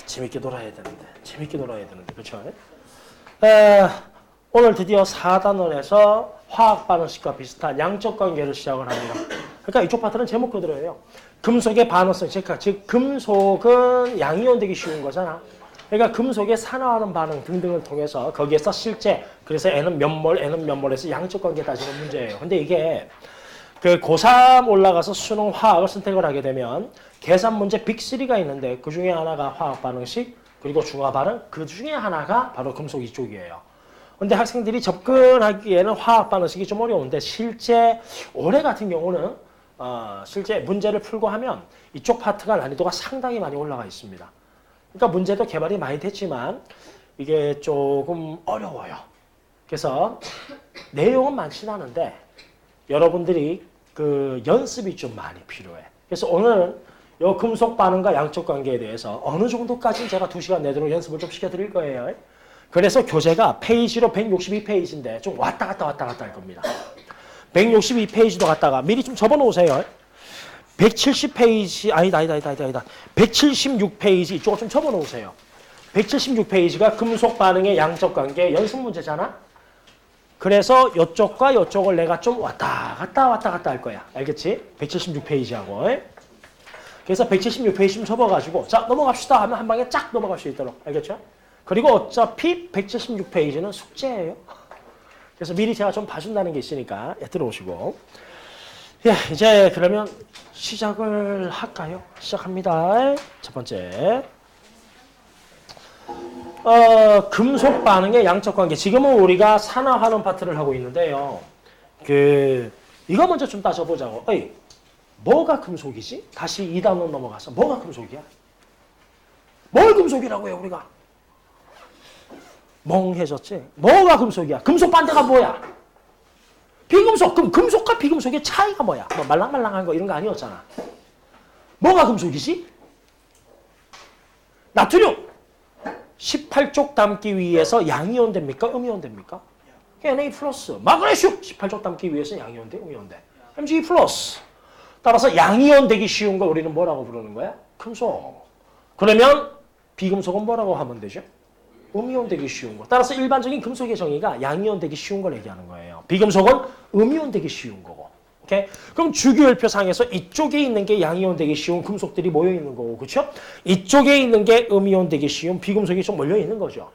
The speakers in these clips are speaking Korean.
재밌게 놀아야 되는데, 그렇죠? 오늘 드디어 4단원에서 화학 반응식과 비슷한 양적 관계를 시작을 합니다. 그러니까 이쪽 파트는 제목 그대로예요. 금속의 반응성, 즉 금속은 양이온 되기 쉬운 거잖아. 그러니까 금속의 산화하는 반응 등등을 통해서 거기에서 실제, 그래서 N은 몇 몰, N은 몇 몰에서 양적 관계 따지는 문제예요. 근데 이게 그 고3 올라가서 수능 화학을 선택을 하게 되면 계산 문제 빅3가 있는데 그 중에 하나가 화학 반응식, 그리고 중화 반응, 그 중에 하나가 바로 금속 이쪽이에요. 근데 학생들이 접근하기에는 화학 반응식이 좀 어려운데 실제 올해 같은 경우는 실제 문제를 풀고 하면 이쪽 파트가 난이도가 상당히 많이 올라가 있습니다. 그러니까 문제도 개발이 많이 됐지만 이게 조금 어려워요. 그래서 내용은 많진 않은데 여러분들이 그 연습이 좀 많이 필요해. 그래서 오늘은 이 금속 반응과 양적 관계에 대해서 어느 정도까지 제가 2시간 내도록 연습을 좀 시켜드릴 거예요. 그래서 교재가 페이지로 162페이지인데 좀 왔다 갔다 할 겁니다. 162페이지도 갔다가 미리 좀 접어놓으세요. 170페이지, 아니다. 176페이지 이쪽을 좀 접어놓으세요. 176페이지가 금속 반응의 양적 관계 연습 문제잖아. 그래서 이쪽과 이쪽을 내가 좀 왔다 갔다 할 거야. 알겠지? 176페이지하고. 그래서 176페이지 좀 접어가지고 자 넘어갑시다 하면 한 방에 쫙 넘어갈 수 있도록. 알겠죠? 그리고 어차피 176페이지는 숙제예요. 그래서 미리 제가 좀 봐준다는 게 있으니까 들어오시고. 예, 이제 그러면 시작을 할까요? 시작합니다. 첫 번째. 금속 반응의 양적 관계. 지금은 우리가 산화하는 파트를 하고 있는데요. 이거 먼저 좀 따져보자고. 뭐가 금속이지? 다시 2단원 넘어가서 뭐가 금속이야? 뭘 금속이라고 해요, 우리가? 멍해졌지? 뭐가 금속이야? 금속 반대가 뭐야? 비금속. 그럼 금속과 비금속의 차이가 뭐야? 뭐 말랑말랑한 거 이런 거 아니었잖아. 뭐가 금속이지? 나트륨. 18쪽 담기 위해서 양이온 됩니까? 음이온 됩니까? Na 플러스. 마그네슘. 18쪽 담기 위해서 양이온 돼? 음이온 돼? Mg 플러스. 따라서 양이온 되기 쉬운 걸 우리는 뭐라고 부르는 거야? 금속. 그러면 비금속은 뭐라고 하면 되죠? 음이온 되기 쉬운 거. 따라서 일반적인 금속의 정의가 양이온 되기 쉬운 걸 얘기하는 거예요. 비금속은 음이온 되기 쉬운 거고. 오케이? 그럼 주기율표상에서 이쪽에 있는 게 양이온 되기 쉬운 금속들이 모여 있는 거고, 그렇죠? 이쪽에 있는 게 음이온 되기 쉬운 비금속이 좀 몰려 있는 거죠.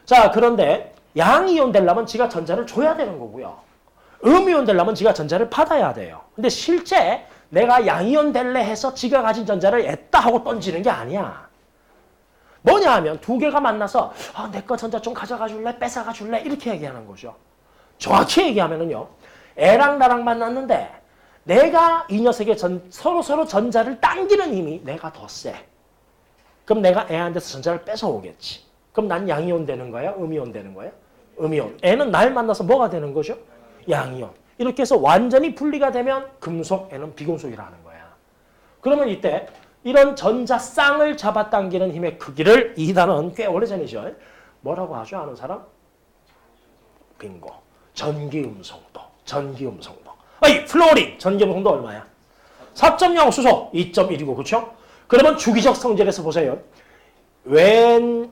자, 그런데 양이온 되려면 지가 전자를 줘야 되는 거고요. 음이온 되려면 지가 전자를 받아야 돼요. 근데 실제 내가 양이온 될래 해서 지가 가진 전자를 했다 하고 던지는 게 아니야. 뭐냐 하면 두 개가 만나서 내 거 전자 좀 가져가 줄래? 뺏어가 줄래? 이렇게 얘기하는 거죠. 정확히 얘기하면은요. 애랑 나랑 만났는데 내가 이 녀석의 서로 전자를 당기는 힘이 내가 더 세. 그럼 내가 애한테서 전자를 뺏어오겠지. 그럼 난 양이온 되는 거야? 음이온 되는 거야? 음이온. 애는 날 만나서 뭐가 되는 거죠? 양이온. 이렇게 해서 완전히 분리가 되면 금속, 애는 비금속이라는 거야. 그러면 이때 이런 전자 쌍을 잡아당기는 힘의 크기를 이 단어는 꽤 오래전이죠. 뭐라고 하죠? 아는 사람? 빙고. 전기음성도. 플로린. 전기음성도 얼마야? 4.0 수소. 2.1이고, 그렇죠? 그러면 주기적 성질에서 보세요.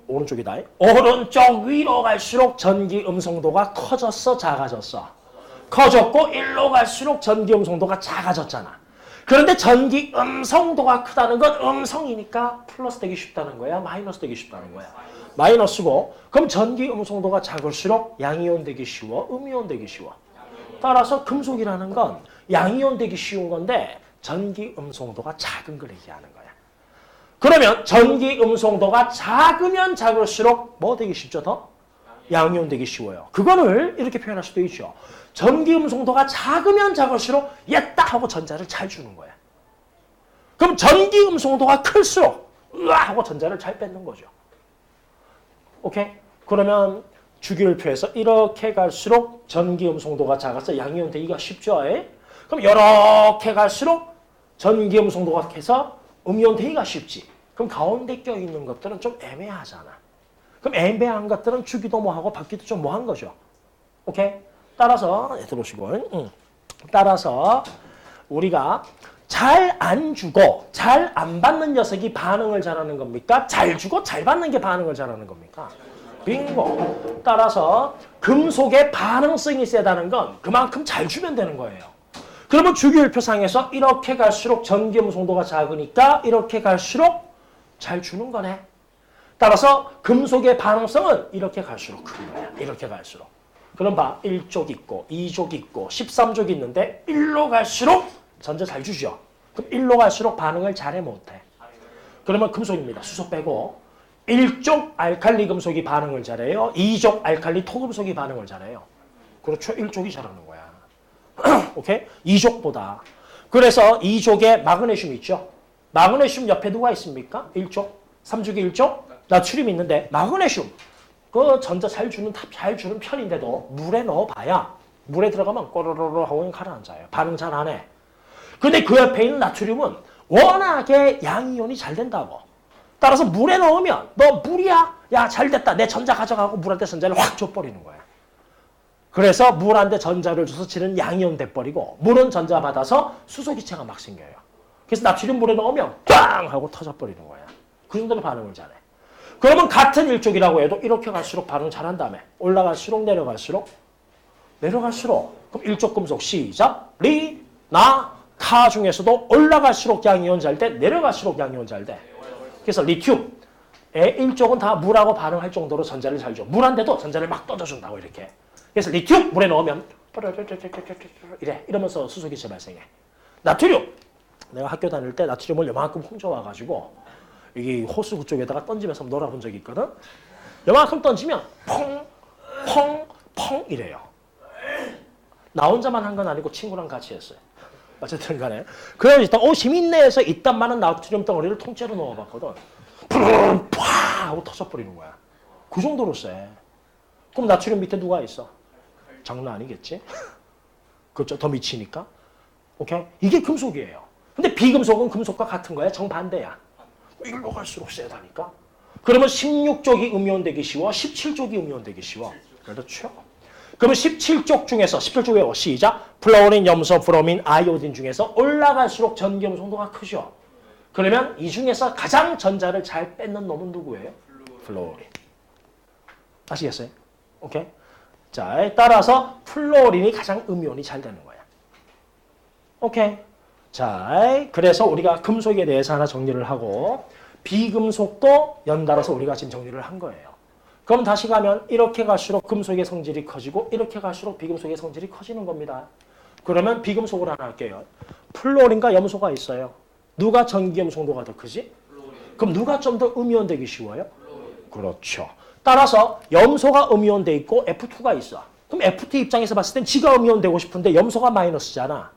오른쪽이다. 오른쪽 위로 갈수록 전기음성도가 커졌어, 작아졌어? 커졌고, 일로 갈수록 전기음성도가 작아졌잖아. 그런데 전기음성도가 크다는 건 음성이니까 플러스 되기 쉽다는 거야? 마이너스 되기 쉽다는 거야? 마이너스고, 그럼 전기음성도가 작을수록 양이온 되기 쉬워? 음이온 되기 쉬워? 따라서 금속이라는 건 양이온 되기 쉬운 건데 전기음성도가 작은 걸 얘기하는 거야. 그러면 전기음성도가 작으면 작을수록 뭐 되기 쉽죠? 더? 양이온 되기 쉬워요. 그거를 이렇게 표현할 수도 있죠. 전기음성도가 작으면 작을수록 얘다 하고 전자를 잘 주는 거야. 그럼 전기음성도가 클수록 으아 하고 전자를 잘 뺏는 거죠. 오케이? 그러면 주기율표에서 이렇게 갈수록 전기음성도가 작아서 양이온 되기가 쉽죠. 그럼 이렇게 갈수록 전기음성도가 해서 음이온 되기가 쉽지. 그럼 가운데 껴있는 것들은 좀 애매하잖아. 그럼 애매한 것들은 주기도 뭐하고 받기도 좀 뭐한 거죠. 오케이? 따라서 들어오시고 따라서 우리가 잘 안 주고 잘 안 받는 녀석이 반응을 잘하는 겁니까? 잘 주고 잘 받는 게 반응을 잘하는 겁니까? 빙고. 따라서 금속의 반응성이 세다는 건 그만큼 잘 주면 되는 거예요. 그러면 주기율표상에서 이렇게 갈수록 전기음 송도가 작으니까 이렇게 갈수록 잘 주는 거네. 따라서 금속의 반응성은 이렇게 갈수록 큰 거야. 이렇게 갈수록. 그럼 봐. 1족 있고 2족 있고 13족 있는데 1로 갈수록 전자 잘 주죠. 그럼 1로 갈수록 반응을 잘해 못해. 그러면 금속입니다. 수소 빼고 1족 알칼리 금속이 반응을 잘해요. 2족 알칼리 토금속이 반응을 잘해요. 그렇죠. 1족이 잘하는 거야. 오케이? 2족보다. 그래서 2족에 마그네슘 있죠. 마그네슘 옆에 누가 있습니까? 1족. 3족에 1족. 나트륨이 있는데 마그네슘. 그 전자 잘 주는 편인데도 물에 넣어봐야 물에 들어가면 꼬르르르 하고 가라앉아요. 반응 잘 안 해. 근데 그 옆에 있는 나트륨은 워낙에 양이온이 잘 된다고. 따라서 물에 넣으면 너 물이야? 야 잘 됐다. 내 전자 가져가고 물한테 전자를 확 줘버리는 거야. 그래서 물한테 전자를 줘서 지는 양이온 돼버리고 물은 전자 받아서 수소기체가 막 생겨요. 그래서 나트륨 물에 넣으면 빵 하고 터져버리는 거야. 그 정도로 반응을 잘해. 그러면 같은 일족이라고 해도 이렇게 갈수록 반응 잘한 다음에 올라갈수록 내려갈수록 그럼 일족 금속 시작. 리, 나, 카 중에서도 올라갈수록 양이온 잘 돼, 내려갈수록 양이온 잘 돼. 그래서 리튬의 일족은 다 물하고 반응할 정도로 전자를 잘 줘. 물한테도 전자를 막 떠줘준다고 이렇게. 그래서 리튬 물에 넣으면 이러면서 수소기체 발생해. 나트륨. 내가 학교 다닐 때 나트륨을 요만큼 훔쳐와가지고 여기 호수 그쪽에다가 던지면서 놀아본 적이 있거든. 요만큼 던지면 펑 이래요. 나 혼자만 한 건 아니고 친구랑 같이 했어요. 어쨌든 간에. 그래서 일단 재밌네 해서 이딴 많은 나트륨 덩어리를 통째로 넣어봤거든. 푸르르 하고 터져버리는 거야. 그 정도로 세. 그럼 나트륨 밑에 누가 있어? 장난 아니겠지? 그렇죠. 더 미치니까. 오케이? 이게 금속이에요. 근데 비금속은 금속과 같은 거야. 정반대야. 일로 갈수록 세다니까. 그러면 16쪽이 음이온되기 쉬워. 17쪽이 음이온되기 쉬워. 그렇죠. 그러면 17쪽 중에서 17쪽 외워. 시작. 플로린, 염소, 브로민, 아이오딘 중에서 올라갈수록 전기음 송도가 크죠. 그러면 이 중에서 가장 전자를 잘 뺏는 놈은 누구예요? 플로린. 아시겠어요? 오케이? 자, 따라서 플로린이 가장 음이온이 잘 되는 거야. 오케이? 자, 그래서 우리가 금속에 대해서 하나 정리를 하고 비금속도 연달아서 우리가 지금 정리를 한 거예요. 그럼 다시 가면 이렇게 갈수록 금속의 성질이 커지고 이렇게 갈수록 비금속의 성질이 커지는 겁니다. 그러면 비금속으로 하나 할게요. 플로린과 염소가 있어요. 누가 전기음 송도가 더 크지? 그럼 누가 좀 더 음이온 되기 쉬워요? 그렇죠. 따라서 염소가 음이온 돼 있고 F2가 있어. 그럼 F2 입장에서 봤을 땐 지가 음이온 되고 싶은데 염소가 마이너스잖아.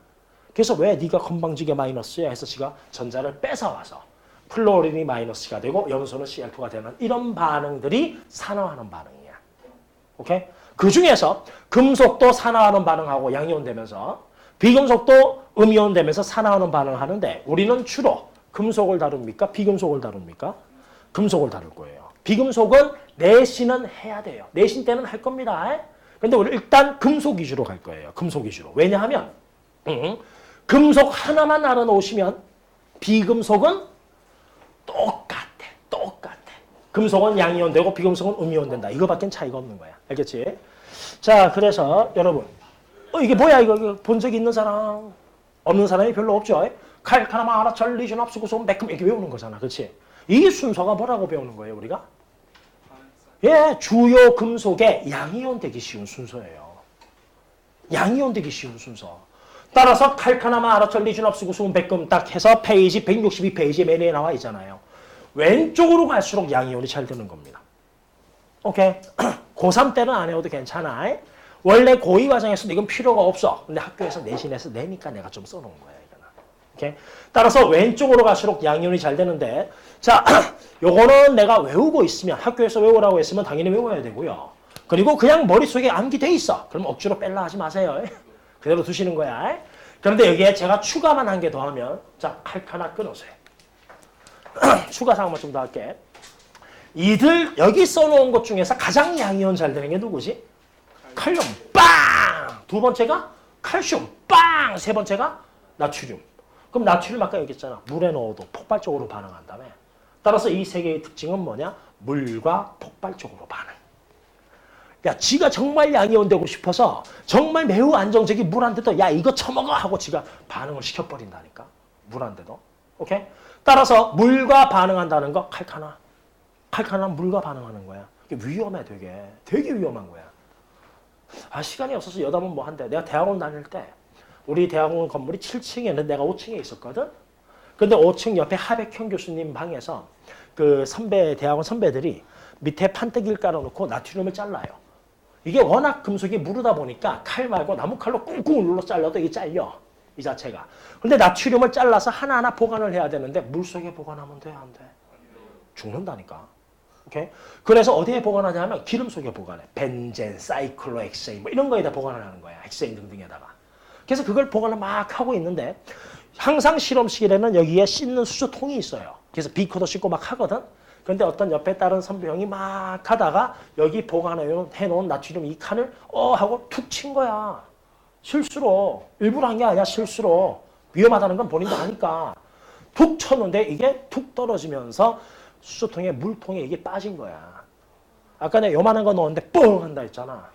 그래서 왜 네가 건방지게 마이너스야 해서 지가 전자를 뺏어와서 플로린이 마이너스가 되고 염소는 CL2가 되는 이런 반응들이 산화하는 반응이야. 오케이? 그 중에서 금속도 산화하는 반응하고 양이온 되면서 비금속도 음이온 되면서 산화하는 반응을 하는데 우리는 주로 금속을 다룹니까? 비금속을 다룹니까? 금속을 다룰 거예요. 비금속은 내신은 해야 돼요. 내신 때는 할 겁니다. 근데 우리 일단 금속 위주로 갈 거예요. 금속 위주로. 왜냐하면 금속 하나만 알아놓으시면 비금속은 똑같아. 금속은 양이온 되고 비금속은 음이온 된다. 이거밖에 차이가 없는 거야. 알겠지? 자, 그래서 여러분 이게 뭐야 이거 본 적 있는 사람? 없는 사람이 별로 없죠? 칼카나마 아라철 리준 합수구소 매큼 이렇게 외우는 거잖아. 그렇지? 이 순서가 뭐라고 배우는 거예요 우리가? 예, 주요 금속에 양이온 되기 쉬운 순서예요. 양이온 되기 쉬운 순서. 따라서 칼카나마 아라철 리준 합수구소 매끔 딱 해서 페이지 162페이지에 메뉴에 나와 있잖아요. 왼쪽으로 갈수록 양이온이 잘 되는 겁니다. 오케이? 고3 때는 안 해도 괜찮아. 원래 고2 과정에서도 이건 필요가 없어. 근데 학교에서 내신에서 내니까 내가 좀 써놓은 거야. 이거는. 오케이? 따라서 왼쪽으로 갈수록 양이온이 잘 되는데 자, 요거는 내가 외우고 있으면 학교에서 외우라고 했으면 당연히 외워야 되고요. 그리고 그냥 머릿속에 암기돼 있어. 그럼 억지로 뺄라 하지 마세요. 그대로 두시는 거야. 그런데 여기에 제가 추가만 한 개 더 하면 자, 칼카나 끊으세요. 추가사항만 좀 더 할게. 이들 여기 써놓은 것 중에서 가장 양이온 잘 되는 게 누구지? 칼륨 빵! 두 번째가 칼슘 빵! 세 번째가 나트륨. 그럼 나트륨 아까 얘기했잖아. 물에 넣어도 폭발적으로 반응한다며. 따라서 이 세 개의 특징은 뭐냐? 물과 폭발적으로 반응. 야, 지가 정말 양이온되고 싶어서 정말 매우 안정적인 물한테도 야, 이거 처먹어 하고 지가 반응을 시켜버린다니까. 물한테도. 오케이? 따라서 물과 반응한다는 거 칼카나. 칼카나는 물과 반응하는 거야. 이게 위험해 되게. 되게 위험한 거야. 아, 시간이 없어서 여담은 뭐 한대. 내가 대학원 다닐 때 우리 대학원 건물이 7층이었는데 내가 5층에 있었거든. 근데 5층 옆에 하백형 교수님 방에서 그 대학원 선배들이 밑에 판때기를 깔아놓고 나트륨을 잘라요. 이게 워낙 금속이 무르다 보니까 칼 말고 나무칼로 꾹꾹 눌러 잘라도 이게 잘려. 이 자체가. 근데 나트륨을 잘라서 하나하나 보관을 해야 되는데 물속에 보관하면 돼? 안 돼? 죽는다니까. 오케이? 그래서 어디에 보관하냐면 기름 속에 보관해. 벤젠, 사이클로엑세인 뭐 이런 거에다 보관을 하는 거야. 헥세인 등등에다가. 그래서 그걸 보관을 막 하고 있는데 항상 실험실에는 여기에 씻는 수조통이 있어요. 그래서 비커도 씻고 막 하거든. 근데 어떤 옆에 다른 선배형이 막 하다가 여기 보관해놓은 나트륨 이 칸을 하고 툭 친 거야. 실수로. 일부러 한 게 아니야. 실수로. 위험하다는 건 본인도 아니까. 툭 쳤는데 이게 툭 떨어지면서 수조통에 물통에 이게 빠진 거야. 아까 내가 요만한 거 넣었는데 뻥 한다 했잖아.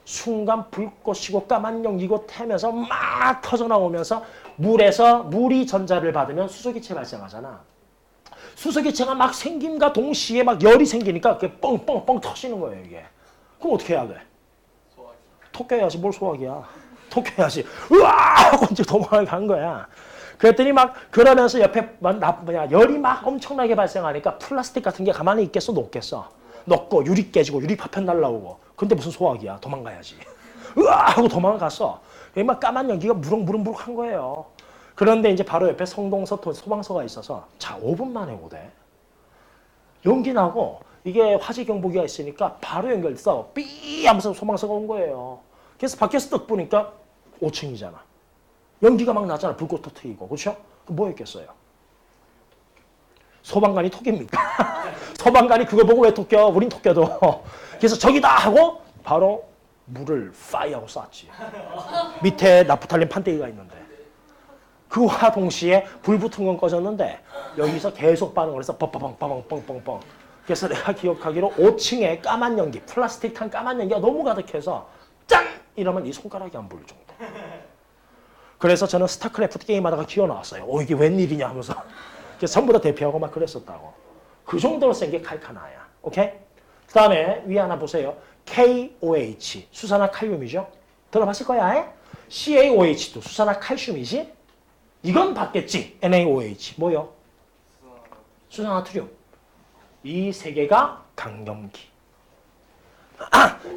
순간 불꽃이고 까만 연기고 태면서 막 터져나오면서 물이 전자를 받으면 수소기체 발생하잖아. 수소기체가 막 생김과 동시에 막 열이 생기니까 그게 뻥뻥뻥 터지는 거예요, 이게. 그럼 어떻게 해야 돼? 토껴야지. 뭘 소화기야. 토껴야지. 으아! 하고 이제 도망을 간 거야. 그랬더니 막 그러면서 옆에 열이 막 엄청나게 발생하니까 플라스틱 같은 게 가만히 있겠어? 녹겠어? 녹고 유리 깨지고 유리 파편 날라오고. 근데 무슨 소화기야. 도망가야지. 으아! 하고 도망갔어. 막 까만 연기가 무럭무럭무럭 한 거예요. 그런데 이제 바로 옆에 성동서 소방서가 있어서 자 5분 만에 오대. 연기 나고 이게 화재 경보기가 있으니까 바로 연결돼서 삐 하면서 소방서가 온 거예요. 그래서 밖에서 딱 보니까 5층이잖아. 연기가 막 나잖아. 불꽃 터트리고. 그렇죠? 뭐 했겠어요? 소방관이 톡입니까? 소방관이 그걸 보고 왜 톡겨? 우린 톡겨도. 그래서 저기다 하고 바로 물을 파이하고 쐈지. 밑에 나프탈린 판때기가 있는데. 그와 동시에 불 붙은 건 꺼졌는데 여기서 계속 반응을 해서 뻥뻥뻥뻥뻥뻥뻥. 그래서 내가 기억하기로 5층에 까만 연기, 플라스틱 탄 까만 연기가 너무 가득해서 짠! 이러면 이 손가락이 안 보일 정도. 그래서 저는 스타크래프트 게임하다가 기어 나왔어요. 이게 웬일이냐 하면서. 그래서 전부 다 대피하고 막 그랬었다고. 그 정도로 센 게 칼카나야. 오케이? 그 다음에 위에 하나 보세요. KOH, 수산화칼륨이죠. 들어봤을 거야. CaOH2, 수산화칼슘이지. 이건 봤겠지. NaOH. 뭐요? 수산화트륨. 이 세 개가 강염기.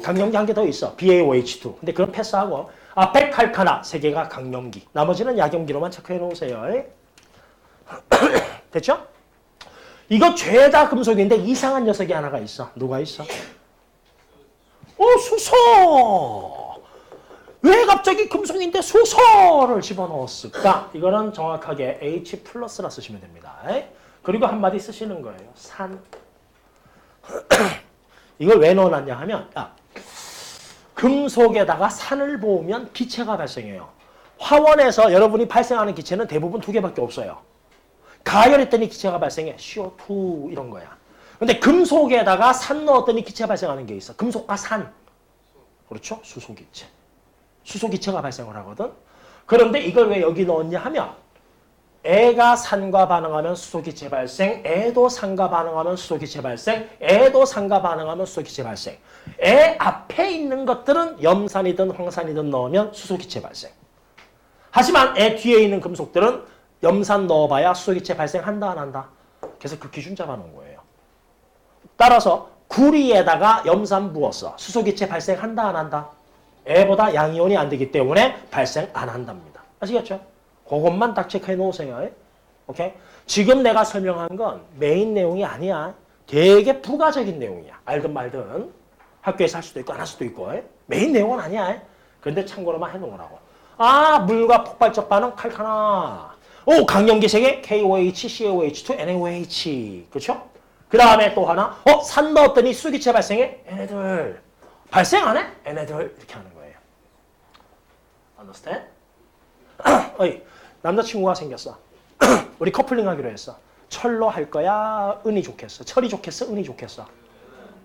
강염기 한 개 더 있어. BaOH2. 근데 그건 패스하고 앞에 칼카나 세 개가 강염기. 나머지는 약염기로만 체크해 놓으세요. 됐죠? 이거 죄다 금속인데 이상한 녀석이 하나가 있어. 누가 있어? 수소! 왜 갑자기 금속인데 수소를 집어넣었을까? 이거는 정확하게 H 플러스라 쓰시면 됩니다. 그리고 한마디 쓰시는 거예요. 산. 이걸 왜 넣어놨냐 하면 금속에다가 산을 부으면 기체가 발생해요. 화원에서 여러분이 발생하는 기체는 대부분 두 개밖에 없어요. 가열했더니 기체가 발생해. CO2 이런 거야. 근데 금속에다가 산 넣었더니 기체가 발생하는 게 있어. 금속과 산. 그렇죠? 수소기체. 수소기체가 발생을 하거든. 그런데 이걸 왜 여기 넣었냐 하면 애가 산과 반응하면 수소기체 발생, 애도 산과 반응하면 수소기체 발생, 애도 산과 반응하면 수소기체 발생. 애 앞에 있는 것들은 염산이든 황산이든 넣으면 수소기체 발생. 하지만 애 뒤에 있는 금속들은 염산 넣어봐야 수소기체 발생한다 안 한다. 그래서 그 기준 잡아놓은 거예요. 따라서 구리에다가 염산 부었어. 수소기체 발생한다 안 한다. 애보다 양이온이 안 되기 때문에 발생 안 한답니다. 아시겠죠? 그것만 딱 체크해 놓으세요. 오케이? 지금 내가 설명한 건 메인 내용이 아니야. 되게 부가적인 내용이야. 알든 말든. 학교에서 할 수도 있고 안 할 수도 있고. 메인 내용은 아니야. 그런데 참고로만 해놓으라고. 물과 폭발적 반응 칼카나. 강염기 세개 KOH, CaOH2, NaOH. 그렇죠? 그 다음에 또 하나. 산 넣었더니 수기체 발생해? 얘네들. 발생 안 해? 얘네들. 이렇게 하는 거예요. Understand? 남자친구가 생겼어. 우리 커플링 하기로 했어. 철로 할 거야? 은이 좋겠어? 철이 좋겠어? 은이 좋겠어?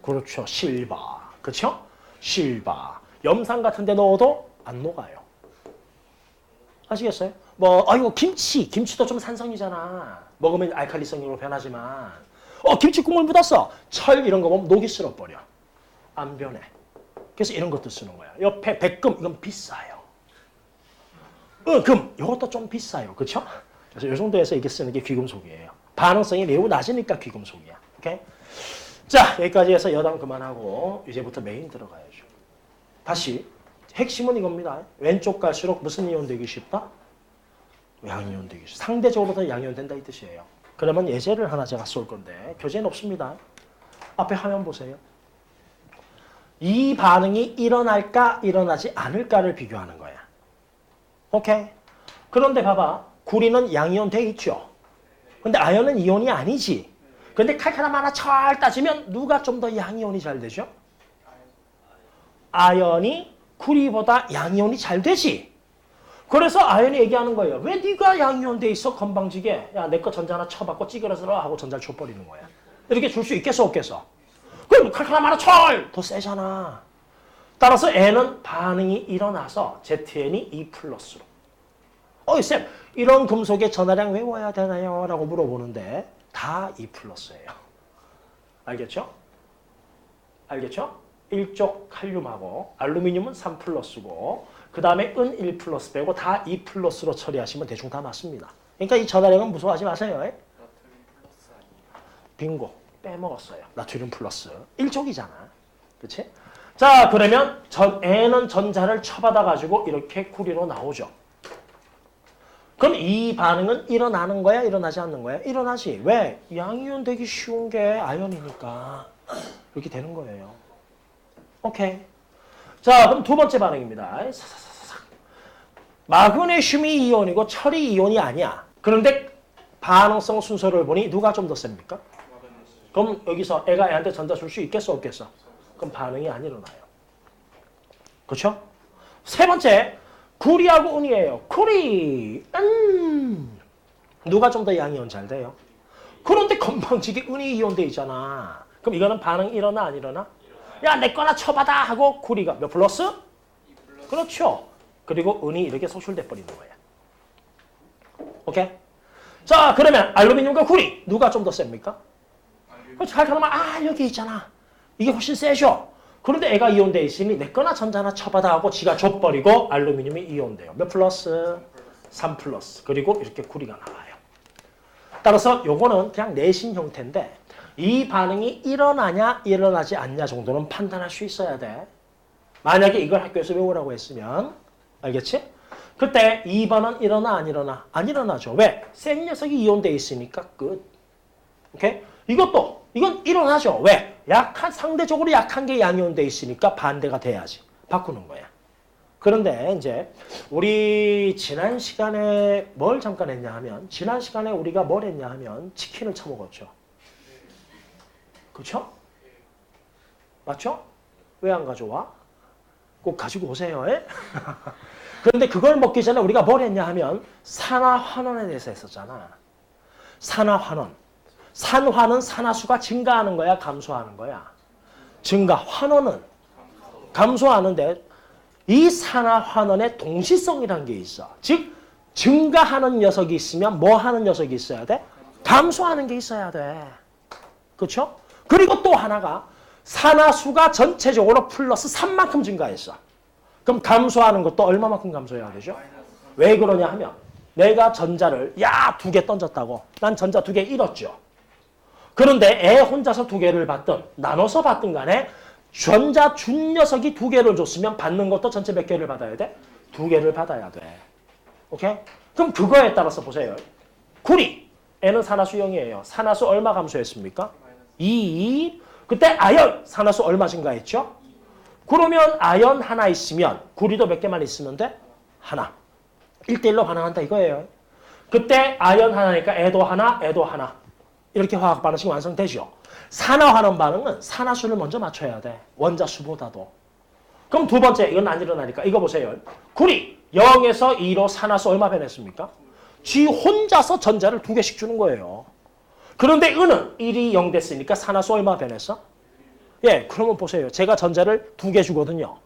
그렇죠. 실바. 그렇죠? 실바. 염산 같은 데 넣어도 안 녹아요. 아시겠어요? 뭐 아이고 김치도 좀 산성이잖아. 먹으면 알칼리성으로 변하지만 김치 국물 묻었어. 철 이런 거 보면 녹이 쓸어버려. 안 변해. 그래서 이런 것도 쓰는 거야. 옆에 백금 이건 비싸요. 금 이것도 좀 비싸요. 그렇죠? 그래서 이 정도에서 이게 쓰는 게 귀금속이에요. 반응성이 매우 낮으니까 귀금속이야. 오케이? 자, 여기까지 해서 여담 그만하고 이제부터 메인 들어가야죠. 다시 핵심은 이겁니다. 왼쪽 갈수록 무슨 이온 되기 쉽다? 양이온 되기 쉽다. 상대적으로 더 양이온 된다 이 뜻이에요. 그러면 예제를 하나 제가 쏠 건데 교재는 없습니다. 앞에 화면 보세요. 이 반응이 일어날까 일어나지 않을까를 비교하는 거야. 오케이? 그런데 봐봐. 구리는 양이온 돼 있죠. 근데 아연은 이온이 아니지. 근데 칼칼함 하나 잘 따지면 누가 좀 더 양이온이 잘 되죠? 아연이 구리보다 양이온이 잘 되지. 그래서 아연이 얘기하는 거예요. 왜 네가 양이온 돼 있어? 건방지게. 야, 내 거 전자 하나 쳐받고 찌그러져라 하고 전자를 줘버리는 거야. 이렇게 줄 수 있겠어 없겠어? 그럼 칼칼함 하나 철! 더 세잖아. 따라서 N은 반응이 일어나서 ZN이 2+로. 쌤, 이런 금속의 전하량 외워야 되나요? 라고 물어보는데 다 2+예요. 알겠죠? 알겠죠? 일족 칼륨하고 알루미늄은 3+고 그 다음에 은 1+ 빼고 다 2+로 처리하시면 대충 다 맞습니다. 그러니까 이 전하량은 무서워하지 마세요. 빙고. 빼먹었어요. 나트륨 플러스. 일족이잖아. 그치? 자, 그러면 N은 전자를 쳐받아가지고 이렇게 구리로 나오죠. 그럼 이 반응은 일어나는 거야? 일어나지 않는 거야? 일어나지. 왜? 양이온 되기 쉬운 게 아연이니까. 이렇게 되는 거예요. 오케이. 자, 그럼 두 번째 반응입니다. 마그네슘이 이온이고 철이 이온이 아니야. 그런데 반응성 순서를 보니 누가 좀 더 셉니까? 그럼 여기서 애가 애한테 전자 줄 수 있겠어 없겠어? 그럼 반응이 안 일어나요. 그렇죠? 세 번째, 구리하고 은이에요. 구리, 누가 좀 더 양이온 잘 돼요? 그런데 건방지게 은이 이온돼 있잖아. 그럼 이거는 반응 일어나 안 일어나? 야, 내 거나 쳐받아 하고 구리가 몇 플러스? 그렇죠. 그리고 은이 이렇게 소출돼 버리는 거야. 오케이? 자, 그러면 알루미늄과 구리 누가 좀 더 셉니까? 그렇지. 칼칼하면 여기 있잖아. 이게 훨씬 세죠. 그런데 애가 이온돼 있으니 내 거나 전자나 쳐받아 하고 지가 줘버리고 알루미늄이 이온돼요. 몇 플러스? 3+. 그리고 이렇게 구리가 나와요. 따라서 요거는 그냥 내신 형태인데 이 반응이 일어나냐 일어나지 않냐 정도는 판단할 수 있어야 돼. 만약에 이걸 학교에서 외우라고 했으면 알겠지? 그때 2번은 일어나 안 일어나? 안 일어나죠. 왜? 센 녀석이 이온돼 있으니까 끝. 오케이? 이건 일어나죠. 왜? 상대적으로 약한 게 양이온돼 있으니까 반대가 돼야지. 바꾸는 거야. 그런데 이제 우리 지난 시간에 뭘 잠깐 했냐 하면 지난 시간에 우리가 뭘 했냐 하면 치킨을 처먹었죠. 그렇죠? 맞죠? 왜 안 가져와? 꼭 가지고 오세요. 그런데 그걸 먹기 전에 우리가 뭘 했냐 하면 산화환원에 대해서 했었잖아. 산화환원. 산화는 산화수가 증가하는 거야, 감소하는 거야? 증가. 환원은 감소하는데 이 산화환원의 동시성이라는 게 있어. 즉 증가하는 녀석이 있으면 뭐 하는 녀석이 있어야 돼? 감소하는 게 있어야 돼. 그렇죠? 그리고 또 하나가 산화수가 전체적으로 플러스 3만큼 증가했어. 그럼 감소하는 것도 얼마만큼 감소해야 되죠? 왜 그러냐 하면 내가 전자를 2개 던졌다고. 난 전자 2개 잃었죠. 그런데 애 혼자서 2개를 받든 나눠서 받든 간에 전자 준 녀석이 2개를 줬으면 받는 것도 전체 몇 개를 받아야 돼? 2개를 받아야 돼. 오케이? 그럼 그거에 따라서 보세요. 구리. N은 산화수 0이에요. 산화수 얼마 감소했습니까? 2. 그때 아연. 산화수 얼마 증가했죠? 그러면 아연 하나 있으면 구리도 몇 개만 있으면 돼? 하나. 1대1로 반응한다 이거예요. 그때 아연 하나니까 애도 하나, 애도 하나. 이렇게 화학 반응식 완성되죠. 산화환원 반응은 산화수를 먼저 맞춰야 돼. 원자수보다도. 그럼 두 번째, 이건 안 일어나니까 이거 보세요. 구리 0에서 2로 산화수 얼마 변했습니까? 지 혼자서 전자를 2개씩 주는 거예요. 그런데 은은 1이 0 됐으니까 산화수 얼마 변했어? 예, 그러면 보세요. 제가 전자를 2개 주거든요.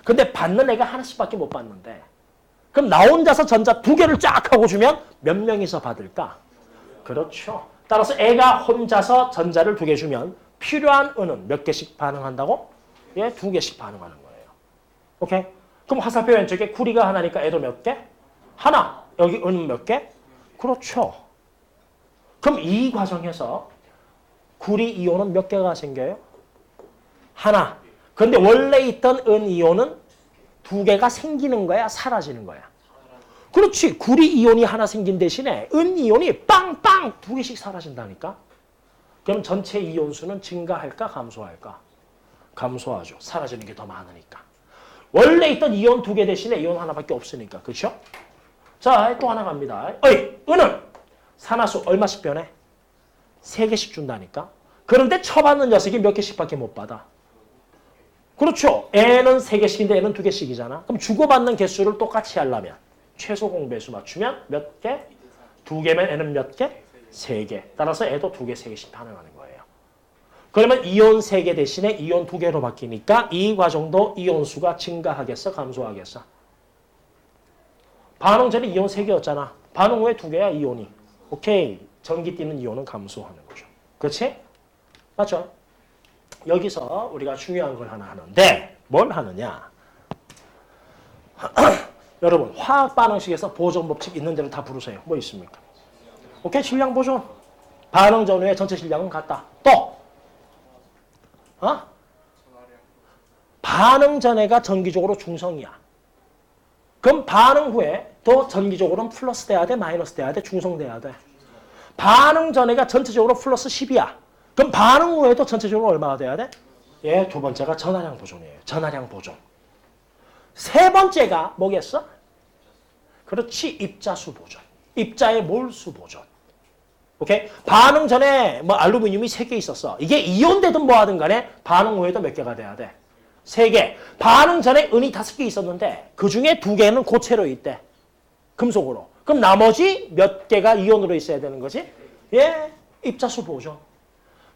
근데 받는 애가 하나씩밖에 못 받는데 그럼 나 혼자서 전자 2개를 쫙 하고 주면 몇 명이서 받을까? 그렇죠. 따라서 애가 혼자서 전자를 2개 주면 필요한 은은 몇 개씩 반응한다고? 예, 2개씩 반응하는 거예요. 오케이? 그럼 화살표 왼쪽에 구리가 하나니까 애도 몇 개? 하나. 여기 은은 몇 개? 그렇죠. 그럼 이 과정에서 구리 이온은 몇 개가 생겨요? 하나. 그런데 원래 있던 은 이온은 2개가 생기는 거야? 사라지는 거야? 그렇지. 구리 이온이 하나 생긴 대신에 은 이온이 빵빵 2개씩 사라진다니까? 그럼 전체 이온 수는 증가할까? 감소할까? 감소하죠. 사라지는 게 더 많으니까. 원래 있던 이온 2개 대신에 이온 하나밖에 없으니까. 그렇죠? 자, 또 하나 갑니다. 은은 산화수 얼마씩 변해? 3개씩 준다니까? 그런데 처받는 녀석이 몇 개씩밖에 못 받아? 그렇죠. N은 3개씩인데 N은 2개씩이잖아. 그럼 주고받는 개수를 똑같이 하려면 최소 공배수 맞추면 몇 개? 2개면 N은 몇 개? 3개. 따라서 애도 2개, 3개씩 반응하는 거예요. 그러면 이온 3개 대신에 이온 2개로 바뀌니까 이 과정도 이온 수가 증가하겠어? 감소하겠어? 반응 전에 이온 3개였잖아. 반응 후에 2개야, 이온이. 오케이. 전기 띠는 이온은 감소하는 거죠. 그렇지? 맞죠? 여기서 우리가 중요한 걸 하나 하는데 뭘 하느냐? 여러분, 화학 반응식에서 보존 법칙 있는 대로 다 부르세요. 뭐 있습니까? 오케이, 질량 보존. 반응 전후에 전체 질량은 같다. 또 반응 전에가 전기적으로 중성이야. 그럼 반응 후에 또 전기적으로는 플러스 돼야 돼? 마이너스 돼야 돼? 중성돼야 돼? 반응 전에가 전체적으로 플러스 10이야. 그럼 반응 후에도 전체적으로 얼마가 돼야 돼? 예, 두 번째가 전하량 보존이에요. 전하량 보존. 세 번째가 뭐겠어? 그렇지, 입자수 보존. 입자의 몰수 보존. 오케이? 반응 전에 뭐 알루미늄이 3개 있었어. 이게 이온되든 뭐하든 간에 반응 후에도 몇 개가 돼야 돼? 3개. 반응 전에 은이 5개 있었는데 그 중에 2개는 고체로 있대. 금속으로. 그럼 나머지 몇 개가 이온으로 있어야 되는 거지? 예, 입자수 보존.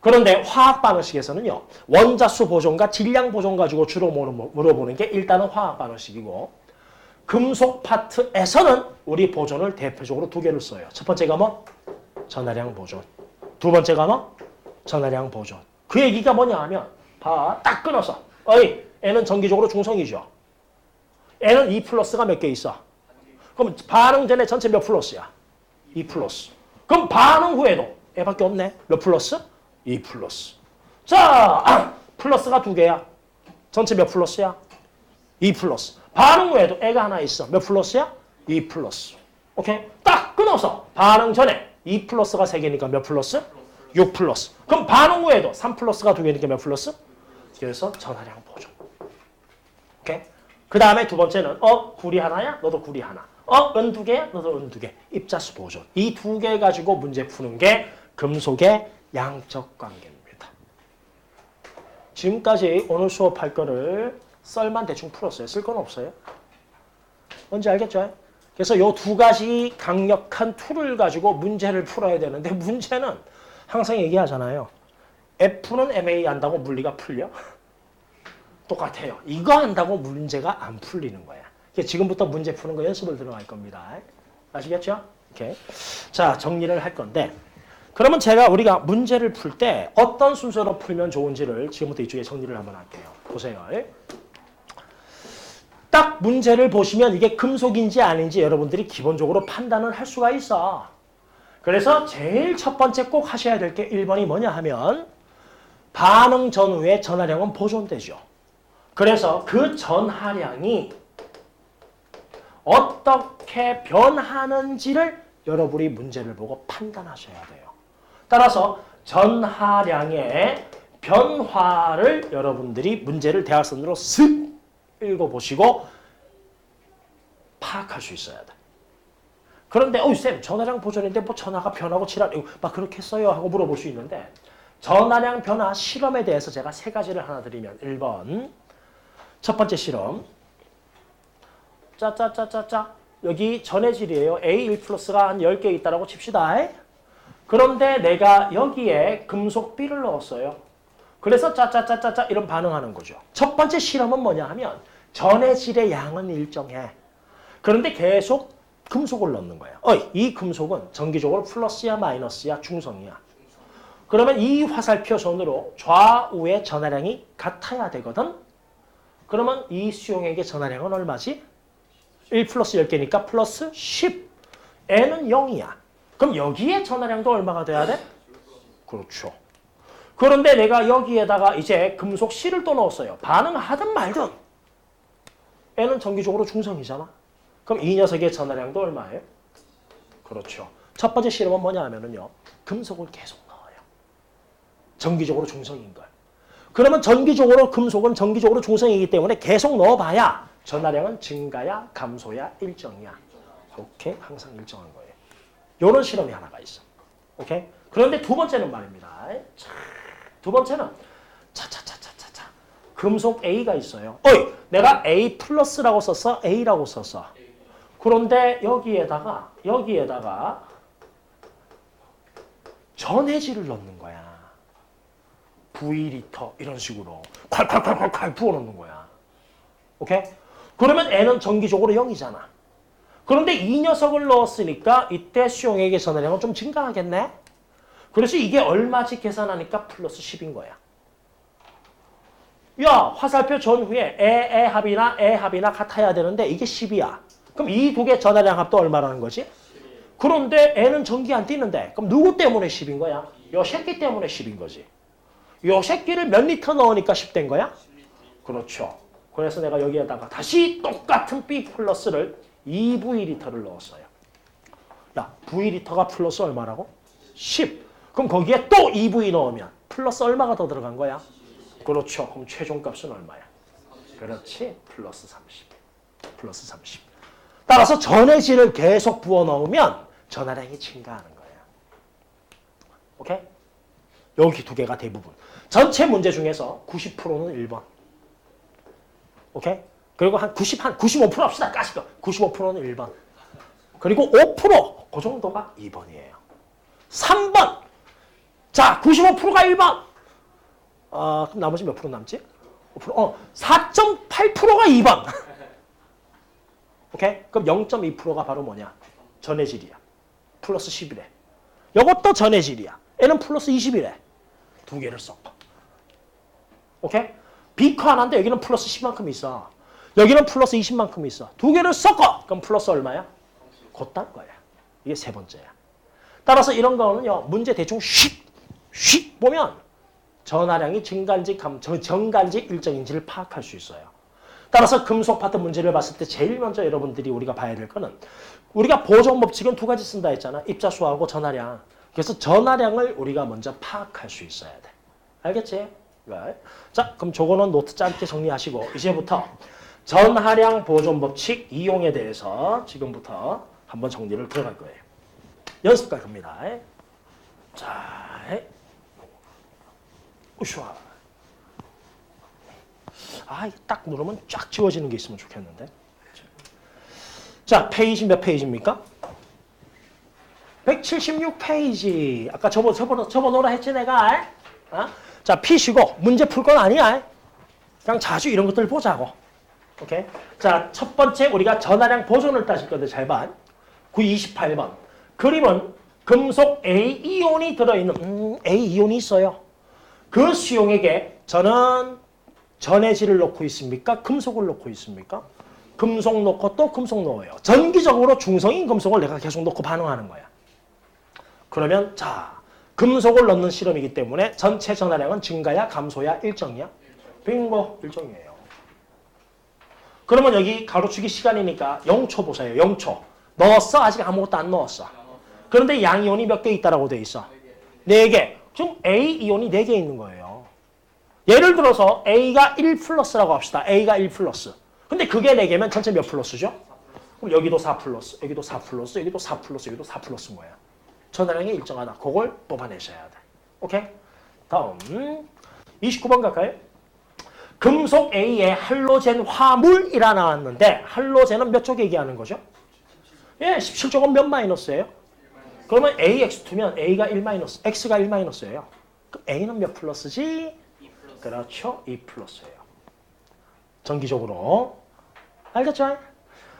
그런데 화학 반응식에서는요. 원자수 보존과 질량 보존 가지고 주로 물어보는 게 일단은 화학 반응식이고 금속 파트에서는 우리 보존을 대표적으로 2개를 써요. 첫 번째가 뭐? 전하량 보존. 두 번째가 뭐? 전하량 보존. 그 얘기가 뭐냐 하면 딱 끊어서 N은 전기적으로 중성이죠. N은 2 플러스가 몇 개 있어? 그럼 반응 전에 전체 몇 플러스야? 2 플러스. 그럼 반응 후에도 얘밖에 없네. 몇 플러스? 2 플러스. 자, 플러스가 2개야. 전체 몇 플러스야? 2 플러스. 반응 후에도 애가 하나 있어. 몇 플러스야? 2 플러스. 오케이? 딱 끊어서 반응 전에 2 플러스가 3개니까 몇 플러스? 6 플러스. 그럼 반응 후에도 3 플러스가 2개니까 몇 플러스? 그래서 전하량 보존. 오케이? 그 다음에 두 번째는 구리 하나야? 너도 구리 하나. 은 2개야? 너도 은 2개. 입자수 보존. 이 2개 가지고 문제 푸는 게 금속의 양적 관계입니다. 지금까지 오늘 수업할 거를 썰만 대충 풀었어요. 쓸 건 없어요. 뭔지 알겠죠? 그래서 이 2가지 강력한 툴을 가지고 문제를 풀어야 되는데 문제는 항상 얘기하잖아요. F는 MA 한다고 물리가 풀려? 똑같아요. 이거 한다고 문제가 안 풀리는 거야. 지금부터 문제 푸는 거 연습을 들어갈 겁니다. 아시겠죠? 오케이. 자, 정리를 할 건데 그러면 우리가 문제를 풀 때 어떤 순서로 풀면 좋은지를 지금부터 이쪽에 정리를 한번 할게요. 보세요. 딱 문제를 보시면 이게 금속인지 아닌지 여러분들이 기본적으로 판단을 할 수가 있어. 그래서 제일 첫 번째 꼭 하셔야 될 게 1번이 뭐냐 하면 반응 전후에 전하량은 보존되죠. 그래서 그 전하량이 어떻게 변하는지를 여러분이 문제를 보고 판단하셔야 돼요. 따라서 전하량의 변화를 여러분들이 문제를 대학선으로 쓱 읽어보시고 파악할 수 있어야 돼. 그런데 쌤 전하량 보존인데 뭐 전하가 변하고 막 그렇게 써요 하고 물어볼 수 있는데 전하량 변화 실험에 대해서 제가 3가지를 하나 드리면 1번 첫 번째 실험 짜짜짜짜짜 여기 전해질이에요. A1 플러스가 한 10개 있다라고 칩시다. 그런데 내가 여기에 금속 B를 넣었어요. 그래서 짜짜짜짜짜 이런 반응하는 거죠. 첫 번째 실험은 뭐냐 하면 전해질의 양은 일정해. 그런데 계속 금속을 넣는 거야. 이 금속은 정기적으로 플러스야 마이너스야 중성이야. 그러면 이 화살표 선으로 좌우의 전하량이 같아야 되거든. 그러면 이 수용액의 전하량은 얼마지? 1 플러스 10개니까 플러스 10. N은 0이야. 그럼 여기에 전하량도 얼마가 돼야 돼? 그렇죠. 그런데 내가 여기에다가 이제 금속 C를 또 넣었어요. 반응하든 말든. N은 정기적으로 중성이잖아. 그럼 이 녀석의 전하량도 얼마예요? 그렇죠. 첫 번째 실험은 뭐냐 하면은요. 금속을 계속 넣어요. 정기적으로 중성인 걸. 그러면 전기적으로 금속은 정기적으로 중성이기 때문에 계속 넣어봐야 전하량은 증가야 감소야 일정이야. 오케이? 항상 일정한 거예요. 이런 실험이 하나가 있어. 오케이? 그런데 두 번째는 말입니다. 자, 두 번째는 차차차차차차 금속 A가 있어요. 내가 A 플러스라고 썼어? A라고 썼어? 그런데 여기에다가 전해질을 넣는 거야. V리터 이런 식으로 콸콸콸콸콸 부어놓는 거야. 오케이? 그러면 N은 정기적으로 0이잖아. 그런데 이 녀석을 넣었으니까 이때 수용액의 전하량은 좀 증가하겠네? 그래서 이게 얼마지 계산하니까 플러스 10인 거야. 야, 화살표 전후에 에 합이나 같아야 되는데 이게 10이야. 그럼 이 두 개 전하량 합도 얼마라는 거지? 그런데 N은 전기 안 뛰는데 그럼 누구 때문에 10인 거야? 요 새끼 때문에 10인 거지. 요 새끼를 몇 리터 넣으니까 10 된 거야? 그렇죠. 그래서 내가 여기에다가 다시 똑같은 B 플러스를 2V리터를 넣었어요. 야, V리터가 플러스 얼마라고? 10. 그럼 거기에 또 2V 넣으면 플러스 얼마가 더 들어간 거야? 그렇죠. 그럼 최종값은 얼마야? 그렇지. 플러스 30. 플러스 30. 따라서 전해질을 계속 부어 넣으면 전하량이 증가하는 거예요. 오케이? 여기 두 개가 대부분. 전체 문제 중에서 90%는 1번. 오케이? 그리고 한 95% 합시다. 까짓거. 95%는 1번. 그리고 5%, 그 정도가 2번이에요. 3번. 자, 95%가 1번. 그럼 나머지 몇 프로 남지? 5%. 4.8%가 2번. 오케이? 그럼 0.2%가 바로 뭐냐? 전해질이야. 플러스 10이래. 이것도 전해질이야. 얘는 플러스 20이래. 두 개를 섞어. 오케이? 비커 하나인데 여기는 플러스 10만큼 있어. 여기는 플러스 20만큼 있어. 두 개를 섞어. 그럼 플러스 얼마야? 곧단 거야. 이게 세 번째야. 따라서 이런 거는요. 문제 대충 휙 보면 전하량이 증가인지 정가인지 일정인지를 파악할 수 있어요. 따라서 금속 파트 문제를 봤을 때 제일 먼저 여러분들이 우리가 봐야 될 거는 우리가 보정 법칙은 두 가지 쓴다 했잖아. 입자수하고 전하량. 그래서 전하량을 우리가 먼저 파악할 수 있어야 돼. 알겠지? 자, 그럼 저거는 노트 짧게 정리하시고 이제부터 전하량 보존 법칙 이용에 대해서 지금부터 한번 정리를 들어갈 거예요. 연습갈 겁니다. 자, 우슈아. 딱 누르면 쫙 지워지는 게 있으면 좋겠는데. 자, 페이지 몇 페이지입니까? 176페이지. 아까 접어놓으라 했지 내가. 자, 피시고 문제 풀 건 아니야. 그냥 자주 이런 것들 보자고. 오케이? 자, 첫 번째 우리가 전하량 보존을 따질 건데 잘 봐. 28번. 그림은 금속 A이온이 들어있는 A이온이 있어요. 그 수용액에 저는 전해질을 넣고 있습니까? 금속을 넣고 있습니까? 금속 넣고 또 금속 넣어요. 전기적으로 중성인 금속을 내가 계속 넣고 반응하는 거야. 그러면 자, 금속을 넣는 실험이기 때문에 전체 전하량은 증가야 감소야 일정이야? 빙고 일정이에요. 그러면 여기 가로치기 시간이니까 0초 보세요. 0초. 넣었어? 아직 아무것도 안 넣었어. 그런데 양이온이 몇 개 있다라고 돼 있어? 4개. 지금 A이온이 4개 있는 거예요. 예를 들어서 A가 1 플러스라고 합시다. A가 1 플러스. 근데 그게 4개면 전체 몇 플러스죠? 그럼 여기도 4 플러스, 여기도 4 플러스, 여기도 4 플러스, 여기도 4 플러스인 거야. 전하량이 일정하다. 그걸 뽑아내셔야 돼. 오케이? 다음 29번 갈까요? 금속 A에 할로젠 화물이라 나왔는데 할로젠은 몇 쪽 얘기하는 거죠? 예, 17조가 몇 마이너스예요? 그러면 AX2면 A가 1 마이너스, X가 1 마이너스예요. 그럼 A는 몇 플러스지? 그렇죠. 2 플러스예요. 정기적으로. 알겠죠?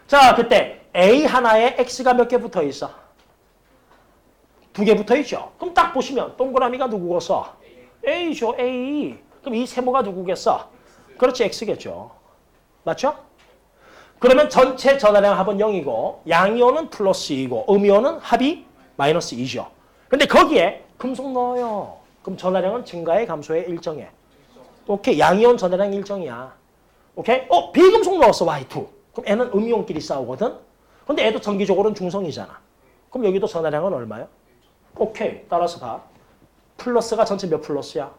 자, 그때 A 하나에 X가 몇 개 붙어 있어? 2개 붙어 있죠? 그럼 딱 보시면 동그라미가 누구겠어? A죠, A. 그럼 이 세모가 누구겠어? 그렇지, X겠죠. 맞죠? 그러면 전체 전하량 합은 0이고 양이온은 플러스 2고 음이온은 합이 마이너스 2죠. 근데 거기에 금속 넣어요. 그럼 전하량은 증가해 감소해 일정해. 오케이, 양이온 전하량 일정이야. 오케이? 비금속 넣었어, Y2. 그럼 애는 음이온끼리 싸우거든? 근데 애도 정기적으로는 중성이잖아. 그럼 여기도 전하량은 얼마야? 오케이, 따라서 봐. 플러스가 전체 몇 플러스야?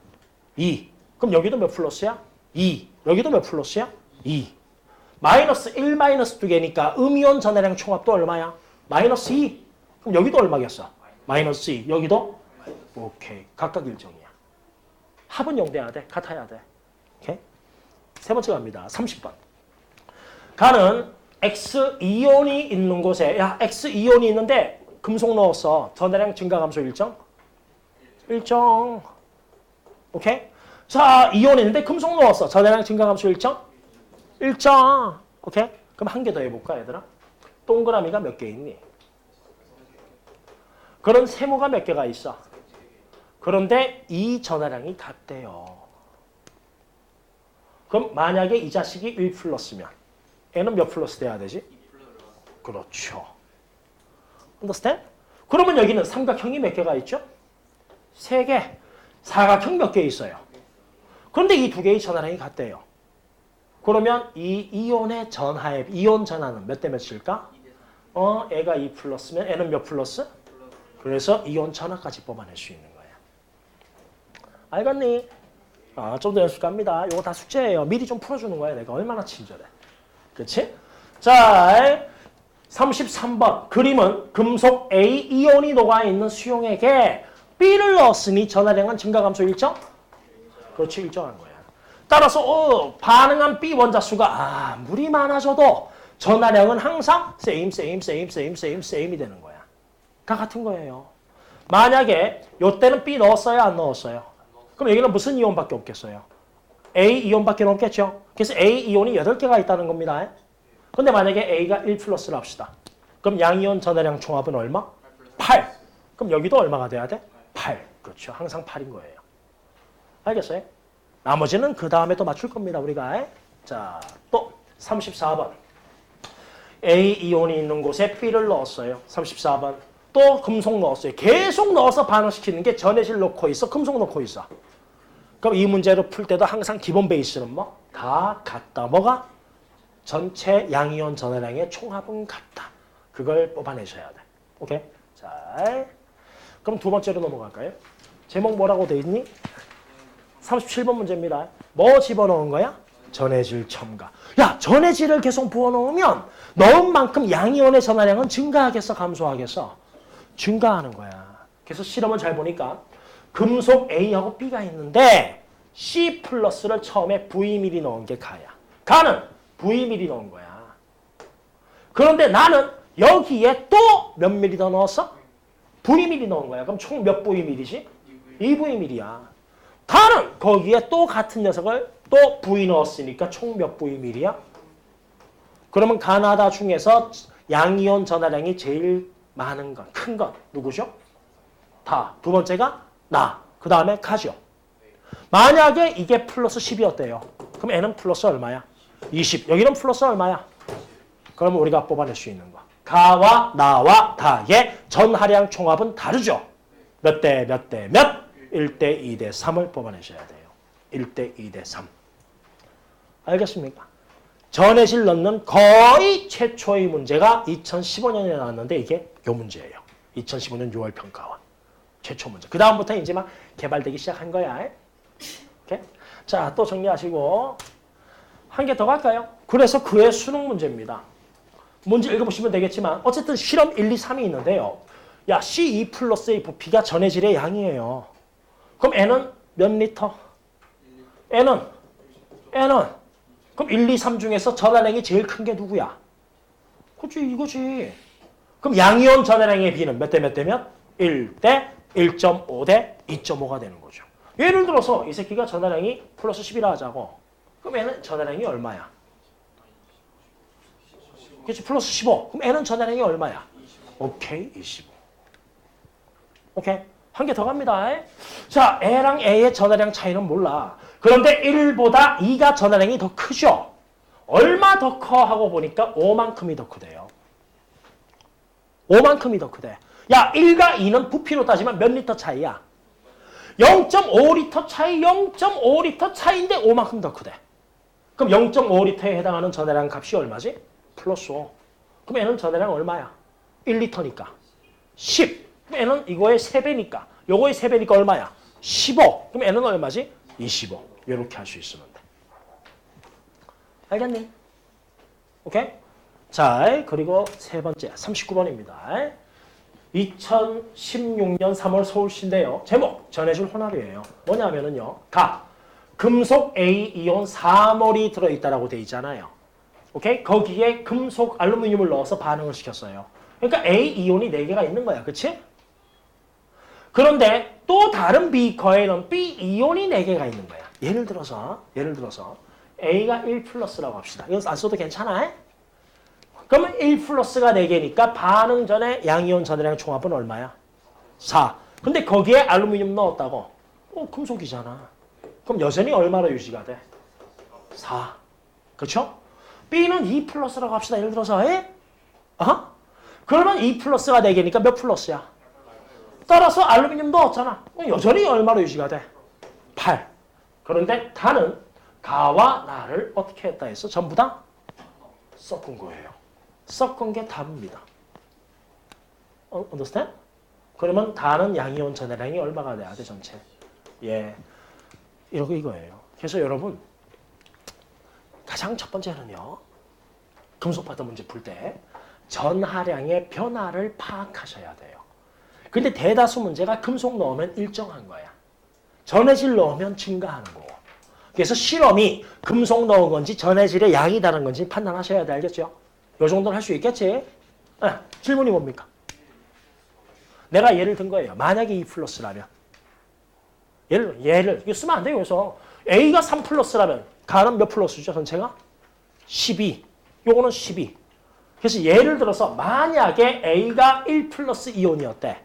2. 그럼 여기도 몇 플러스야? 2. 여기도 몇 플러스야? 2. 마이너스 1 마이너스 2개니까 음이온 전하량 총합도 얼마야? 마이너스 2. 그럼 여기도 얼마겠어? 마이너스 2. 여기도? 오케이. 각각 일정이야. 합은 0 돼야 돼. 같아야 돼. 오케이? 세 번째 갑니다. 30번. 가는 X2이온이 있는 곳에 야, X2이온이 있는데 금속 넣었어. 전하량 증가 감소 일정? 일정. 오케이? 자, 이온이 있는데 금속 넣었어. 전하량 증가 감소 일정? 일정. 오케이? 그럼 한 개 더 해볼까, 얘들아? 동그라미가 몇 개 있니? 그런 세모가 몇 개가 있어? 그런데 이 전하량이 같대요. 그럼 만약에 이 자식이 1 플러스면 얘는 몇 플러스 돼야 되지? 그렇죠. understand? 그러면 여기는 삼각형이 몇 개가 있죠? 3개. 사각형 몇 개 있어요? 그런데 이 2개의 전하량이 같대요. 그러면 이 이온의 전하의 이온 전하는 몇 대 몇일까? 애가 2 플러스면 애는 몇 플러스? 그래서 이온 전하까지 뽑아낼 수 있는 거야. 알겠니? 좀 더 연습 갑니다. 이거 다 숙제예요. 미리 좀 풀어주는 거야. 내가 얼마나 친절해. 그렇지? 자, 33번. 그림은 금속 A 이온이 녹아있는 수용액에 B를 넣었으니 전하량은 증가 감소 일정? 그렇지, 일정한 거야. 따라서 반응한 B 원자수가 물이 많아져도 전하량은 항상 same이 되는 거야. 다 같은 거예요. 만약에 이때는 B 넣었어요, 안 넣었어요? 그럼 여기는 무슨 이온밖에 없겠어요? A 이온밖에 없겠죠? 그래서 A 이온이 8개가 있다는 겁니다. 근데 만약에 A가 1 플러스를 합시다. 그럼 양이온 전하량 총합은 얼마? 8. 그럼 여기도 얼마가 돼야 돼? 8. 그렇죠. 항상 8인 거예요. 알겠어요? 나머지는 그 다음에 또 맞출 겁니다. 우리가. 자, 또 34번. A 이온이 있는 곳에 B를 넣었어요. 34번. 또 금속 넣었어요. 계속 넣어서 반응시키는 게 전해질 넣고 있어. 금속 넣고 있어. 그럼 이 문제를 풀 때도 항상 기본 베이스는 뭐? 다 같다. 뭐가? 전체 양이온 전하량의 총합은 같다. 그걸 뽑아내셔야 돼. 오케이? 자, 그럼 두 번째로 넘어갈까요? 제목 뭐라고 돼 있니? 37번 문제입니다. 뭐 집어넣은 거야? 전해질 첨가. 야, 전해질을 계속 부어넣으면 넣은 만큼 양이온의 전하량은 증가하겠어? 감소하겠어? 증가하는 거야. 그래서 실험을 잘 보니까 금속 A하고 B가 있는데 C 플러스를 처음에 V밀이 넣은 게 가야. 가는 V밀이 넣은 거야. 그런데 나는 여기에 또 몇 밀리 더 넣었어? V밀이 넣은 거야. 그럼 총 몇 V밀이지? 2V밀이야. 가는 거기에 또 같은 녀석을 또 V 넣었으니까 총 몇 V밀이야? 그러면 가나다 중에서 양이온 전하량이 제일 많은 건, 큰 건 누구죠? 다. 두 번째가 나. 그 다음에 가죠. 만약에 이게 플러스 10이었대요. 그럼 N은 플러스 얼마야? 20. 여기는 플러스 얼마야? 그러면 우리가 뽑아낼 수 있는 거. 가와 나와 다의 전하량 총합은 다르죠. 몇 대 몇 대 몇? 1대 2대 3을 뽑아내셔야 돼요. 1대 2대 3. 알겠습니까? 전해질 넣는 거의 최초의 문제가 2015년에 나왔는데 이게 요 문제예요. 2015년 6월 평가원. 최초 문제. 그 다음부터 이제 막 개발되기 시작한 거야. 오케이? 자, 또 정리하시고 한 개 더 갈까요? 그래서 그의 수능 문제입니다. 문제 읽어보시면 되겠지만 어쨌든 실험 1, 2, 3이 있는데요. 야, C2 플러스 A 부피가 전해질의 양이에요. 그럼 N은 몇 리터? N은 그럼 1, 2, 3 중에서 전하량이 제일 큰 게 누구야? 그치, 이거지. 그럼 양이온 전해량의 B는 몇 대 몇 대면? 1대 1.5대 2.5가 되는 거죠. 예를 들어서 이 새끼가 전해량이 플러스 10이라 하자고. 그럼 얘는 전해량이 얼마야? 그렇지, 플러스 15. 그럼 N은 전해량이 얼마야? 오케이, 25. 오케이. 한 개 더 갑니다. 자, A랑 A의 전해량 차이는 몰라. 그런데 1보다 2가 전해량이 더 크죠? 얼마 더 커? 하고 보니까 5만큼이 더 크대요. 5만큼이 더 크대. 야, 1과 2는 부피로 따지면 몇 리터 차이야? 0.5리터 차이, 0.5리터 차이인데 5만큼 더 크대. 그럼 0.5리터에 해당하는 전해량 값이 얼마지? 플러스 5. 그럼 얘는 전해량 얼마야? 1리터니까. 10. 그럼 얘는 이거의 3배니까. 요거의 3배니까 얼마야? 15. 그럼 얘는 얼마지? 25. 이렇게 할 수 있으면 돼. 알겠니? 오케이? 자, 그리고 세 번째, 39번입니다. 2016년 3월 서울시인데요. 제목, 전해질 혼합이에요. 뭐냐면은요. 금속 A 이온 4몰이 들어있다라고 돼 있잖아요. 오케이? 거기에 금속 알루미늄을 넣어서 반응을 시켰어요. 그러니까 A 이온이 4개가 있는 거야. 그치? 그런데 또 다른 비커에는 B 이온이 4개가 있는 거야. 예를 들어서 A가 1 플러스라고 합시다. 이건 안 써도 괜찮아? 그러면 1 플러스가 4개니까 반응 전에 양이온 전해량 총합은 얼마야? 4. 근데 거기에 알루미늄 넣었다고? 금속이잖아. 그럼 여전히 얼마로 유지가 돼? 4. 그렇죠? B는 2 플러스라고 합시다. 예를 들어서 그러면 2 플러스가 4개니까 몇 플러스야? 따라서 알루미늄 넣었잖아. 여전히 얼마로 유지가 돼? 8. 그런데 다는 가와 나를 어떻게 했다 해서 전부 다 섞은 거예요. 섞은 게 답입니다. understand? 그러면 다는 양이온 전해량이 얼마가 돼야 돼, 전체? 예. 이거예요. 그래서 여러분, 가장 첫 번째는요, 금속 파트 문제 풀 때 전하량의 변화를 파악하셔야 돼요. 근데 대다수 문제가 금속 넣으면 일정한 거야. 전해질 넣으면 증가하는 거고. 그래서 실험이 금속 넣은 건지 전해질의 양이 다른 건지 판단하셔야 돼. 알겠죠? 요 정도는 할 수 있겠지? 질문이 뭡니까? 내가 예를 든 거예요. 만약에 2 플러스라면. 예를 이거 쓰면 안 돼요. 그래서 A가 3 플러스라면 가는 몇 플러스죠? 전체가? 12. 요거는 12. 그래서 예를 들어서 만약에 A가 1 플러스 이온이었대.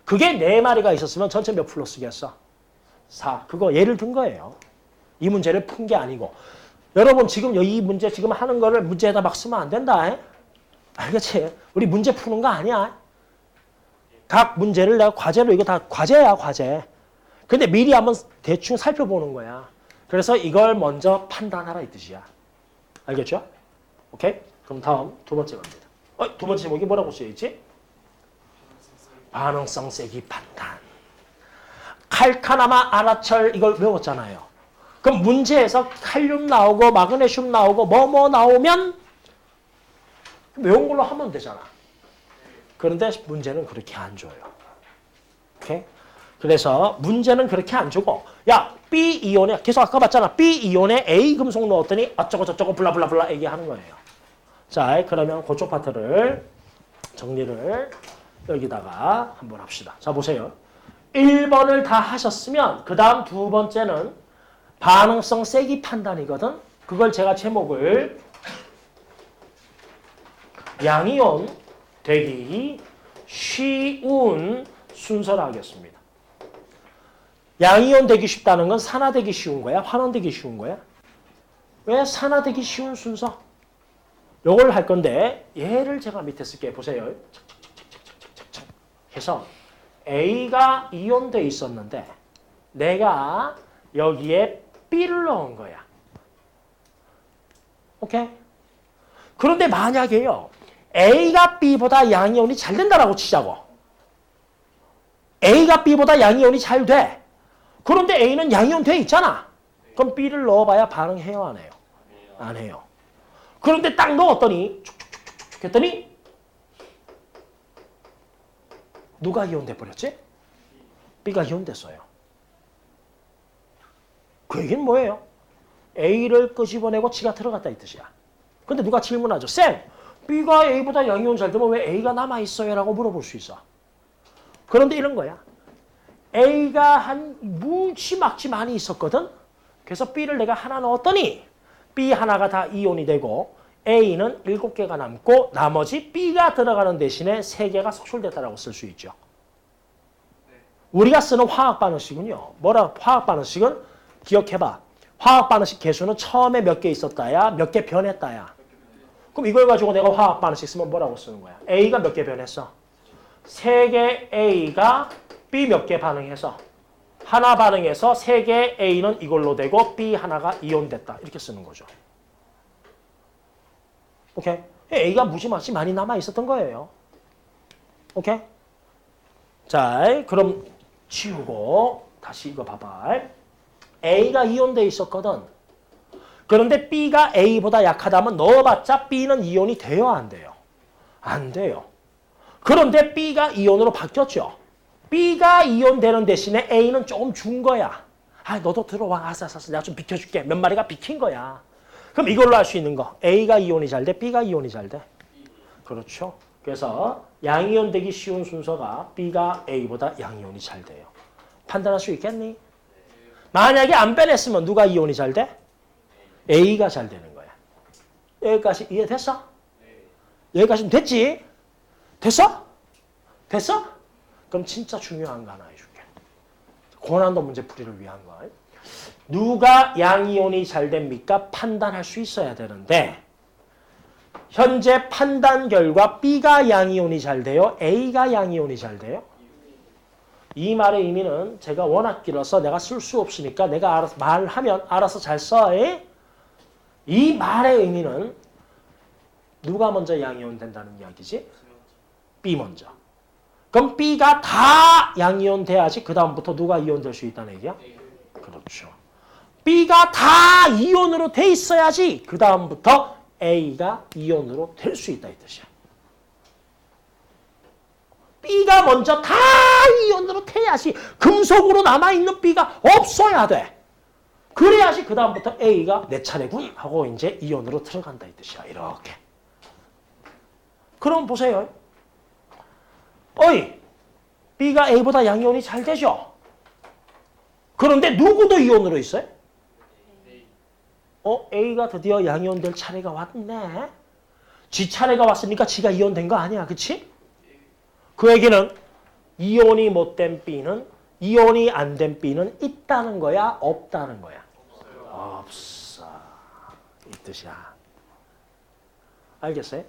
그게 4마리가 있었으면 전체 몇 플러스겠어? 4. 그거 예를 든 거예요. 이 문제를 푼 게 아니고. 여러분 지금 이 문제 지금 하는 거를 문제에다 막 쓰면 안 된다. 알겠지? 우리 문제 푸는 거 아니야. 각 문제를 내가 과제로 이거 다 과제야, 과제. 근데 미리 한번 대충 살펴보는 거야. 그래서 이걸 먼저 판단하라 이 뜻이야. 알겠죠? 오케이? 그럼 다음 두 번째 갑니다. 두 번째 제목이 뭐라고 쓰여있지? 반응성 세기 판단. 칼카나마 아라철 이걸 외웠잖아요. 그럼 문제에서 칼륨 나오고 마그네슘 나오고 뭐 나오면 외운 걸로 하면 되잖아. 그런데 문제는 그렇게 안 줘요. 오케이? 그래서 문제는 그렇게 안 주고 야 B 이온에 계속 아까 봤잖아. B 이온에 A 금속 넣었더니 어쩌고 저쩌고 블라블라블라 얘기하는 거예요. 자 그러면 그쪽 파트를 정리를 여기다가 한번 합시다. 자 보세요. 1번을 다 하셨으면 그 다음 두 번째는 반응성 세기 판단이거든. 그걸 제가 제목을 양이온 되기 쉬운 순서로 하겠습니다. 양이온 되기 쉽다는 건 산화되기 쉬운 거야? 환원되기 쉬운 거야? 왜 산화되기 쉬운 순서? 요걸 할 건데 얘를 제가 밑에 쓸게요. 보세요. 해서 A가 이온돼 있었는데 내가 여기에 B를 넣은 거야. 오케이? 그런데 만약에요. A가 B보다 양이온이 잘 된다라고 치자고. A가 B보다 양이온이 잘 돼. 그런데 A는 양이온 돼 있잖아. 그럼 B를 넣어봐야 반응해요, 안 해요? 안 해요. 그런데 딱 넣었더니 촉촉촉촉 했더니 누가 이온돼 버렸지? B가 이온됐어요. 그 얘기는 뭐예요? A를 끄집어내고 지가 들어갔다 이 뜻이야. 근데 누가 질문하죠. 쌤, B가 A보다 양이온 잘 되면 왜 A가 남아있어요? 라고 물어볼 수 있어. 그런데 이런 거야. A가 한 뭉치막지 많이 있었거든. 그래서 B를 내가 하나 넣었더니 B 하나가 다 이온이 되고 A는 7개가 남고 나머지 B가 들어가는 대신에 3개가 속출됐다라고 쓸 수 있죠. 우리가 쓰는 화학 반응식은요. 화학 반응식은 기억해봐. 화학 반응식 개수는 처음에 몇 개 있었다야, 몇 개 변했다야. 그럼 이걸 가지고 내가 화학 반응식 쓰면 뭐라고 쓰는 거야? A가 몇 개 변했어? 3개 A가 B 몇 개 반응해서 하나 반응해서 3개 A는 이걸로 되고 B 하나가 이온됐다. 이렇게 쓰는 거죠. 오케이? A가 무지막지 많이 남아 있었던 거예요. 오케이? 자, 그럼 지우고 다시 이거 봐봐. A가 이온돼 있었거든. 그런데 B가 A보다 약하다면 넣어봤자 B는 이온이 돼요, 안 돼요? 안 돼요. 그런데 B가 이온으로 바뀌었죠. B가 이온 되는 대신에 A는 조금 준 거야. 아, 너도 들어와. 알았어. 내가 좀 비켜줄게. 몇 마리가 비킨 거야. 그럼 이걸로 할 수 있는 거. A가 이온이 잘 돼? B가 이온이 잘 돼? 그렇죠. 그래서 양이온 되기 쉬운 순서가 B가 A보다 양이온이 잘 돼요. 판단할 수 있겠니? 만약에 안 빼냈으면 누가 이온이 잘 돼? A가 잘 되는 거야. 여기까지 이해됐어? 여기까지는 됐지? 됐어? 됐어? 그럼 진짜 중요한 거 하나 해줄게. 고난도 문제풀이를 위한 거. 누가 양이온이 잘 됩니까? 판단할 수 있어야 되는데 현재 판단 결과 B가 양이온이 잘 돼요? A가 양이온이 잘 돼요? 이 말의 의미는 제가 워낙 길어서 내가 쓸 수 없으니까 내가 알아서 말하면 알아서 잘 써. 이 말의 의미는 누가 먼저 양이온 된다는 이야기지? B 먼저. 그럼 B가 다 양이온 돼야지 그 다음부터 누가 이온 될 수 있다는 얘기야? 그렇죠. B가 다 이온으로 돼 있어야지 그 다음부터 A가 이온으로 될 수 있다 이 뜻이야. B가 먼저 다 이온으로 돼야지 금속으로 남아있는 B가 없어야 돼. 그래야지 그 다음부터 A가 내 차례군 하고 이제 이온으로 들어간다 이 뜻이야. 이렇게. 그럼 보세요. 어이, B가 A보다 양이온이 잘 되죠? 그런데 누구도 이온으로 있어요? A가 드디어 양이온 될 차례가 왔네. 지 차례가 왔으니까 지가 이온 된 거 아니야, 그치? 그 얘기는 이온이 못 된 B는, 이온이 안 된 B는 있다는 거야, 없다는 거야? 없어. 이 뜻이야. 알겠어요?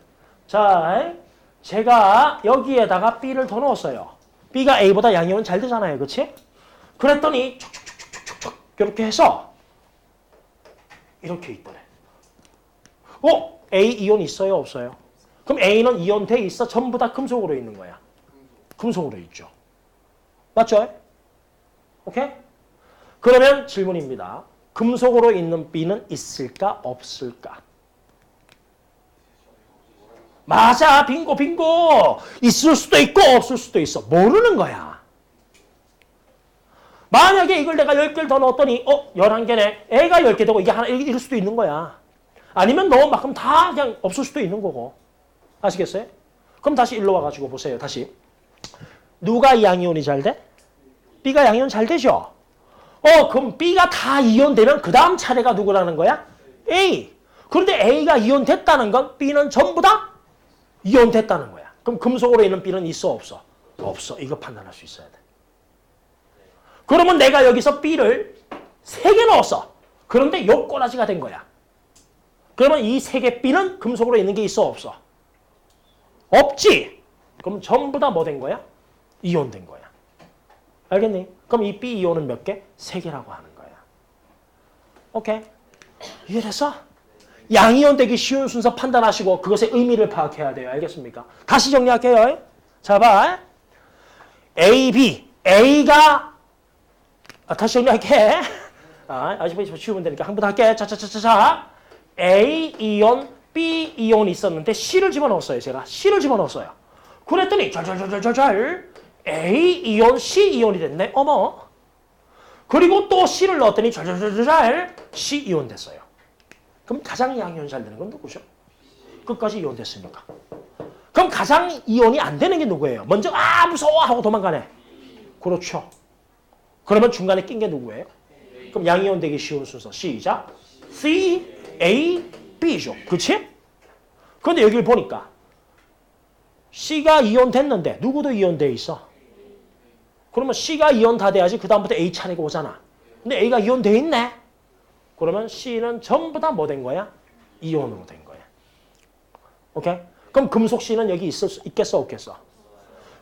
자, 제가 여기에다가 B를 더 넣었어요. B가 A보다 양이온 잘 되잖아요, 그치? 그랬더니 촉촉촉촉촉촉 이렇게 해서 이렇게 있더래. A 이온 있어요, 없어요? 그럼 A는 이온 돼 있어? 전부 다 금속으로 있는 거야. 금속으로 있죠. 맞죠? 오케이? 그러면 질문입니다. 금속으로 있는 B는 있을까, 없을까? 맞아, 빙고. 있을 수도 있고 없을 수도 있어. 모르는 거야. 만약에 이걸 내가 10개를 더 넣었더니 11개네. A가 10개 되고 이게 하나 이럴 수도 있는 거야. 아니면 너 막 그럼 다 그냥 없을 수도 있는 거고. 아시겠어요? 그럼 다시 일로 와가지고 보세요. 다시. 누가 양이온이 잘 돼? B가 양이온 잘 되죠? 그럼 B가 다 이온되면 그 다음 차례가 누구라는 거야? A. 그런데 A가 이온됐다는 건 B는 전부 다 이온됐다는 거야. 그럼 금속으로 있는 B는 있어, 없어? 없어. 이거 판단할 수 있어야 돼. 그러면 내가 여기서 B를 3개 넣었어. 그런데 요 꼬라지가 된 거야. 그러면 이 3개 B는 금속으로 있는 게 있어, 없어? 없지? 그럼 전부 다 뭐 된 거야? 이온된 거야. 알겠니? 그럼 이 B 이온은 몇 개? 3개라고 하는 거야. 오케이? 이해됐어? 양이온 되기 쉬운 순서 판단하시고 그것의 의미를 파악해야 돼요. 알겠습니까? 다시 정리할게요. 자, 봐. A, B. A가 다시 정리할게. 아직까지 쉬우면 되니까 한 번 더 할게. 자. A 이온, B 이온이 있었는데 C를 집어넣었어요. 제가 C를 집어넣었어요. 그랬더니 잘 A 이온, C 이온이 됐네. 어머. 그리고 또 C를 넣었더니 잘 C 이온 됐어요. 그럼 가장 양이온 잘 되는 건 누구죠? 끝까지 이온됐으니까. 그럼 가장 이온이 안 되는 게 누구예요? 먼저 무서워 하고 도망가네. 그렇죠. 그러면 중간에 낀 게 누구예요? 그럼 양이온 되기 쉬운 순서. 시작. C, A, B죠. 그치? 그런데 여기를 보니까 C가 이온 됐는데 누구도 이온 돼 있어. 그러면 C가 이온 다 돼야지 그 다음부터 A 차례가 오잖아. 근데 A가 이온 돼 있네. 그러면 C는 전부 다 뭐 된 거야? 이온으로 된 거야. 오케이? 그럼 금속 C는 여기 있겠어 없겠어?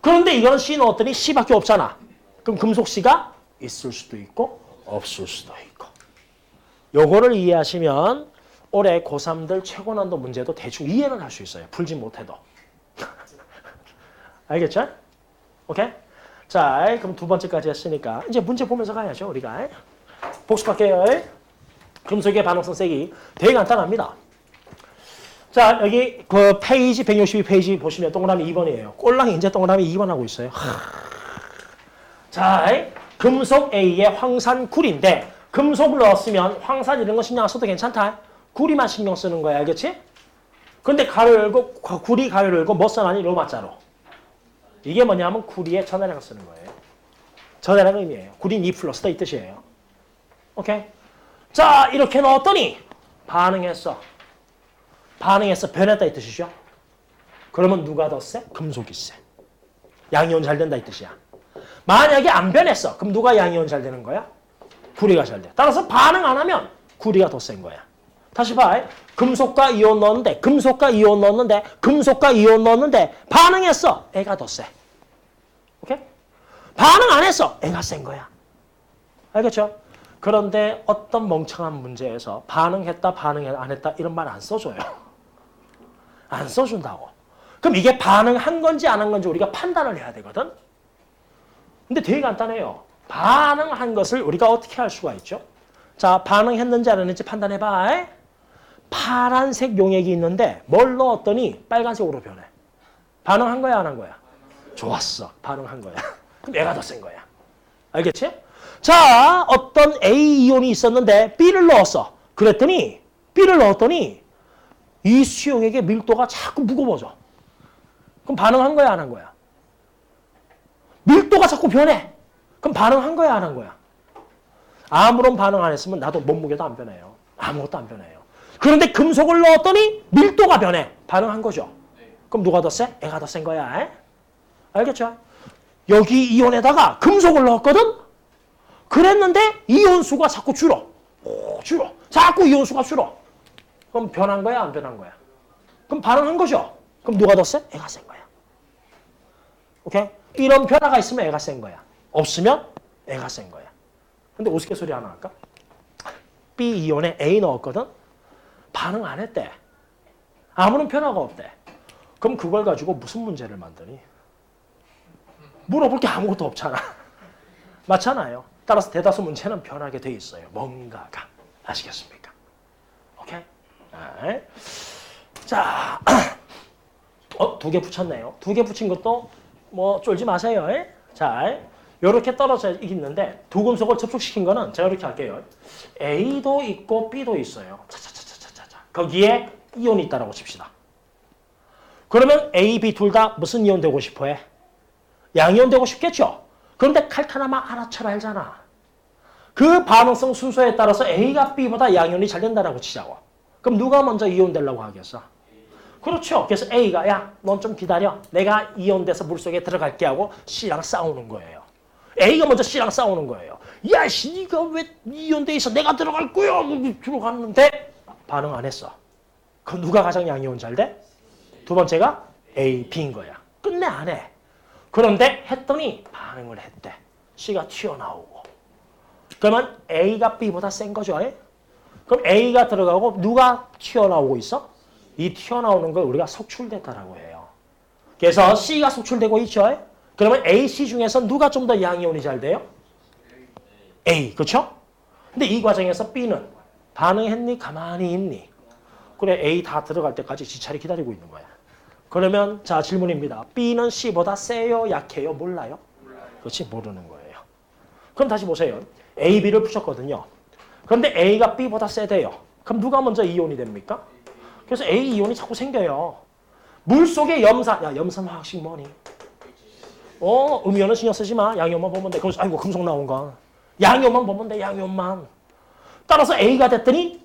그런데 이거는 C 넣었더니 C밖에 없잖아. 그럼 금속 C가 있을 수도 있고 없을 수도 있고. 요거를 이해하시면 올해 고3들 최고난도 문제도 대충 이해는 할 수 있어요. 풀지 못해도. 알겠죠? 오케이? 자, 그럼 두 번째까지 했으니까 이제 문제 보면서 가야죠, 우리가. 복습할게요. 금속의 반응성 세기 되게 간단합니다. 자, 여기 그 페이지 162페이지 보시면 동그라미 2번이에요. 꼴랑이 이제 동그라미 2번 하고 있어요. 자, 금속 A에 황산 구리인데 금속을 넣었으면 황산 이런 거 신경 안 써도 괜찮다. 구리만 신경 쓰는 거야, 알겠지? 근데 가로 열고 구리 가로 열고 뭐 써놨니? 로마자로. 이게 뭐냐면 구리의 전해량을 쓰는 거예요. 전해량 의미예요. 구리는 2 플러스다 이 뜻이에요. 오케이? 자, 이렇게 넣었더니 반응했어. 반응해서 변했다 이 뜻이죠. 그러면 누가 더 세? 금속이 세. 양이온 잘 된다 이 뜻이야. 만약에 안 변했어. 그럼 누가 양이온 잘 되는 거야? 구리가 잘 돼. 따라서 반응 안 하면 구리가 더 센 거야. 다시 봐. 금속과 이온 넣었는데 금속과 이온 넣었는데 반응했어. 애가 더 세. 오케이? 반응 안 했어. 애가 센 거야. 알겠죠? 그런데 어떤 멍청한 문제에서 반응했다, 반응 안 했다 이런 말 안 써줘요. 안 써준다고. 그럼 이게 반응한 건지 안 한 건지 우리가 판단을 해야 되거든. 근데 되게 간단해요. 반응한 것을 우리가 어떻게 할 수가 있죠? 자, 반응했는지 안 했는지 판단해봐. 파란색 용액이 있는데 뭘 넣었더니 빨간색으로 변해. 반응한 거야, 안 한 거야? 좋았어. 반응한 거야. 그럼 얘가 더 센 거야. 알겠지? 자, 어떤 A 이온이 있었는데 B를 넣었어. 그랬더니 B를 넣었더니 이 수용액의 밀도가 자꾸 무거워져. 그럼 반응한 거야, 안 한 거야? 밀도가 자꾸 변해. 그럼 반응한 거야, 안 한 거야? 아무런 반응 안 했으면 나도 몸무게도 안 변해요. 아무것도 안 변해요. 그런데 금속을 넣었더니 밀도가 변해. 반응한 거죠. 그럼 누가 더 세? 애가 더 센 거야. 알겠죠? 여기 이온에다가 금속을 넣었거든? 그랬는데 이온수가 자꾸 줄어. 줄어. 자꾸 이온수가 줄어. 그럼 변한 거야, 안 변한 거야? 그럼 반응한 거죠. 그럼 누가 더 세? 애가 센 거야. 오케이? 이런 변화가 있으면 애가 센 거야. 없으면 애가 센 거야. 근데 우스갯소리 하나 할까? B 이온에 A 넣었거든? 반응 안 했대. 아무런 변화가 없대. 그럼 그걸 가지고 무슨 문제를 만드니? 물어볼 게 아무것도 없잖아. 맞잖아요. 따라서 대다수 문제는 변하게 돼 있어요. 뭔가가. 아시겠습니까? 오케이? 네. 자, 2개 붙였네요. 2개 붙인 것도 뭐 쫄지 마세요. 자, 이렇게 떨어져 있는데 두 금속을 접촉시킨 거는 제가 이렇게 할게요. A도 있고 B도 있어요. 차차차차차차. 거기에 이온이 있다라고 칩시다. 그러면 A, B 둘 다 무슨 이온 되고 싶어 해? 양이온 되고 싶겠죠? 그런데 칼카나마 알아쳐라 알잖아. 그 반응성 순서에 따라서 A가 B보다 양이온이 잘 된다라고 치자고. 그럼 누가 먼저 이온 되려고 하겠어? 그렇죠. 그래서 A가 야, 넌 좀 기다려. 내가 이온돼서 물속에 들어갈게 하고 C랑 싸우는 거예요. A가 먼저 C랑 싸우는 거예요. 야, 네가 왜 이온돼 있어? 내가 들어갈 거야. 들어갔는데 반응 안 했어. 그럼 누가 가장 양이온 잘 돼? 두 번째가 A, B인 거야. 끝내 안 해. 그런데 했더니 반응을 했대. C가 튀어나오고. 그러면 A가 B보다 센 거죠. 그럼 A가 들어가고 누가 튀어나오고 있어? 이 튀어나오는 걸 우리가 속출됐다라고 해요. 그래서 C가 속출되고 있죠. 그러면 A, C 중에서 누가 좀 더 양이온이 잘 돼요? A, 그렇죠? 근데 이 과정에서 B는 반응했니? 가만히 있니? 그래, A 다 들어갈 때까지 지 차례 기다리고 있는 거야. 그러면 자 질문입니다. B는 C보다 세요? 약해요? 몰라요? 그렇지? 모르는 거예요. 그럼 다시 보세요. A, B를 붙였거든요. 그런데 A가 B보다 세대요. 그럼 누가 먼저 이온이 됩니까? 그래서 A 이온이 자꾸 생겨요. 물 속에 염산. 야, 염산 화학식 뭐니? 음이온은 신경 쓰지 마. 양이온만 보면 돼. 그래서 아이고 금속 나온 거. 양이온만 보면 돼. 양이온만. 따라서 A가 됐더니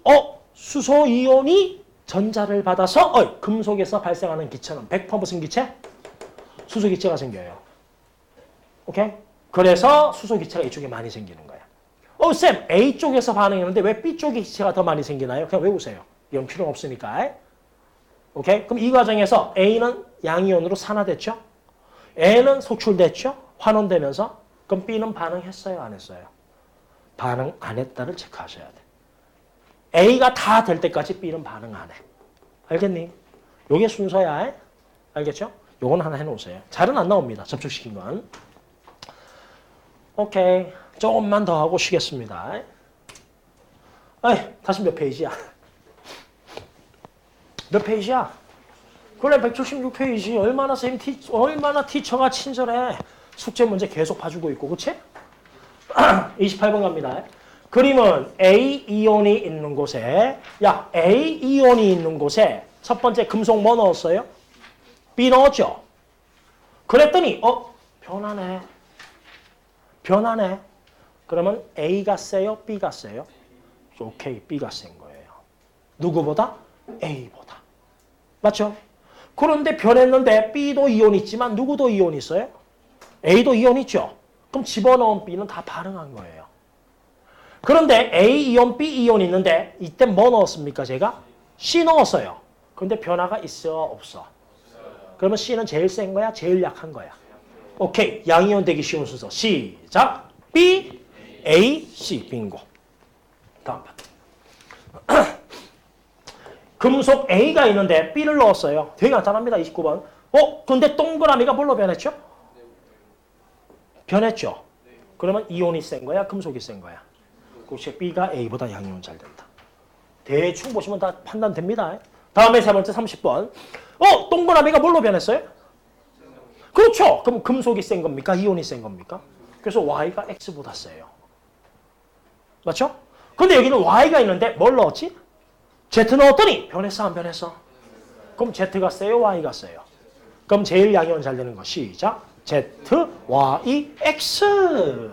수소 이온이 전자를 받아서 금속에서 발생하는 기체는 100% 무슨 기체? 수소 기체가 생겨요. 오케이? 그래서 수소 기체가 이쪽에 많이 생기는 거야. 쌤, A 쪽에서 반응했는데 왜 B 쪽에 기체가 더 많이 생기나요? 그냥 외우세요. 이건 필요 없으니까. 오케이? 그럼 이 과정에서 A는 양이온으로 산화됐죠? N은 속출됐죠? 환원되면서. 그럼 B는 반응했어요? 안 했어요? 반응 안 했다를 체크하셔야 돼. A가 다 될 때까지 B는 반응 안 해. 알겠니? 요게 순서야. 알겠죠? 요건 하나 해놓으세요. 잘은 안 나옵니다. 접촉시킨 건. 오케이. 조금만 더 하고 쉬겠습니다. 다시 몇 페이지야? 몇 페이지야? 그래, 176페이지. 얼마나 티처가 친절해. 숙제 문제 계속 봐주고 있고, 그치? 28번 갑니다. 그림은 A 이온이 있는 곳에, A 이온이 있는 곳에 첫 번째 금속 뭐 넣었어요? B 넣었죠? 그랬더니, 변하네. 변하네. 그러면 A가 세요? B가 세요? 오케이, B가 센 거예요. 누구보다? A보다. 맞죠? 그런데 변했는데 B도 이온 있지만 누구도 이온 있어요? A도 이온 있죠? 그럼 집어넣은 B는 다 반응한 거예요. 그런데 A 이온, B 이온 있는데 이때 뭐 넣었습니까? 제가? C 넣었어요. 그런데 변화가 있어? 없어? 그러면 C는 제일 센 거야? 제일 약한 거야? 오케이. 양이온 되기 쉬운 순서. 시작. B, A, C. 빙고. 다음 판. 금속 A가 있는데 B를 넣었어요. 되게 간단합니다. 29번. 근데 동그라미가 뭘로 변했죠? 변했죠? 그러면 이온이 센 거야? 금속이 센 거야? 그렇지. B가 A보다 양이온 잘 된다. 대충 보시면 다 판단됩니다. 다음에 세 번째 30번. 동그라미가 뭘로 변했어요? 그렇죠. 그럼 금속이 센 겁니까? 이온이 센 겁니까? 그래서 Y가 X보다 세요. 맞죠? 근데 여기는 Y가 있는데 뭘 넣었지? Z 넣었더니 변했어, 안 변했어? 그럼 Z가 세요, Y가 세요? 그럼 제일 양이온 잘 되는 거. 시작. Z, Y, X.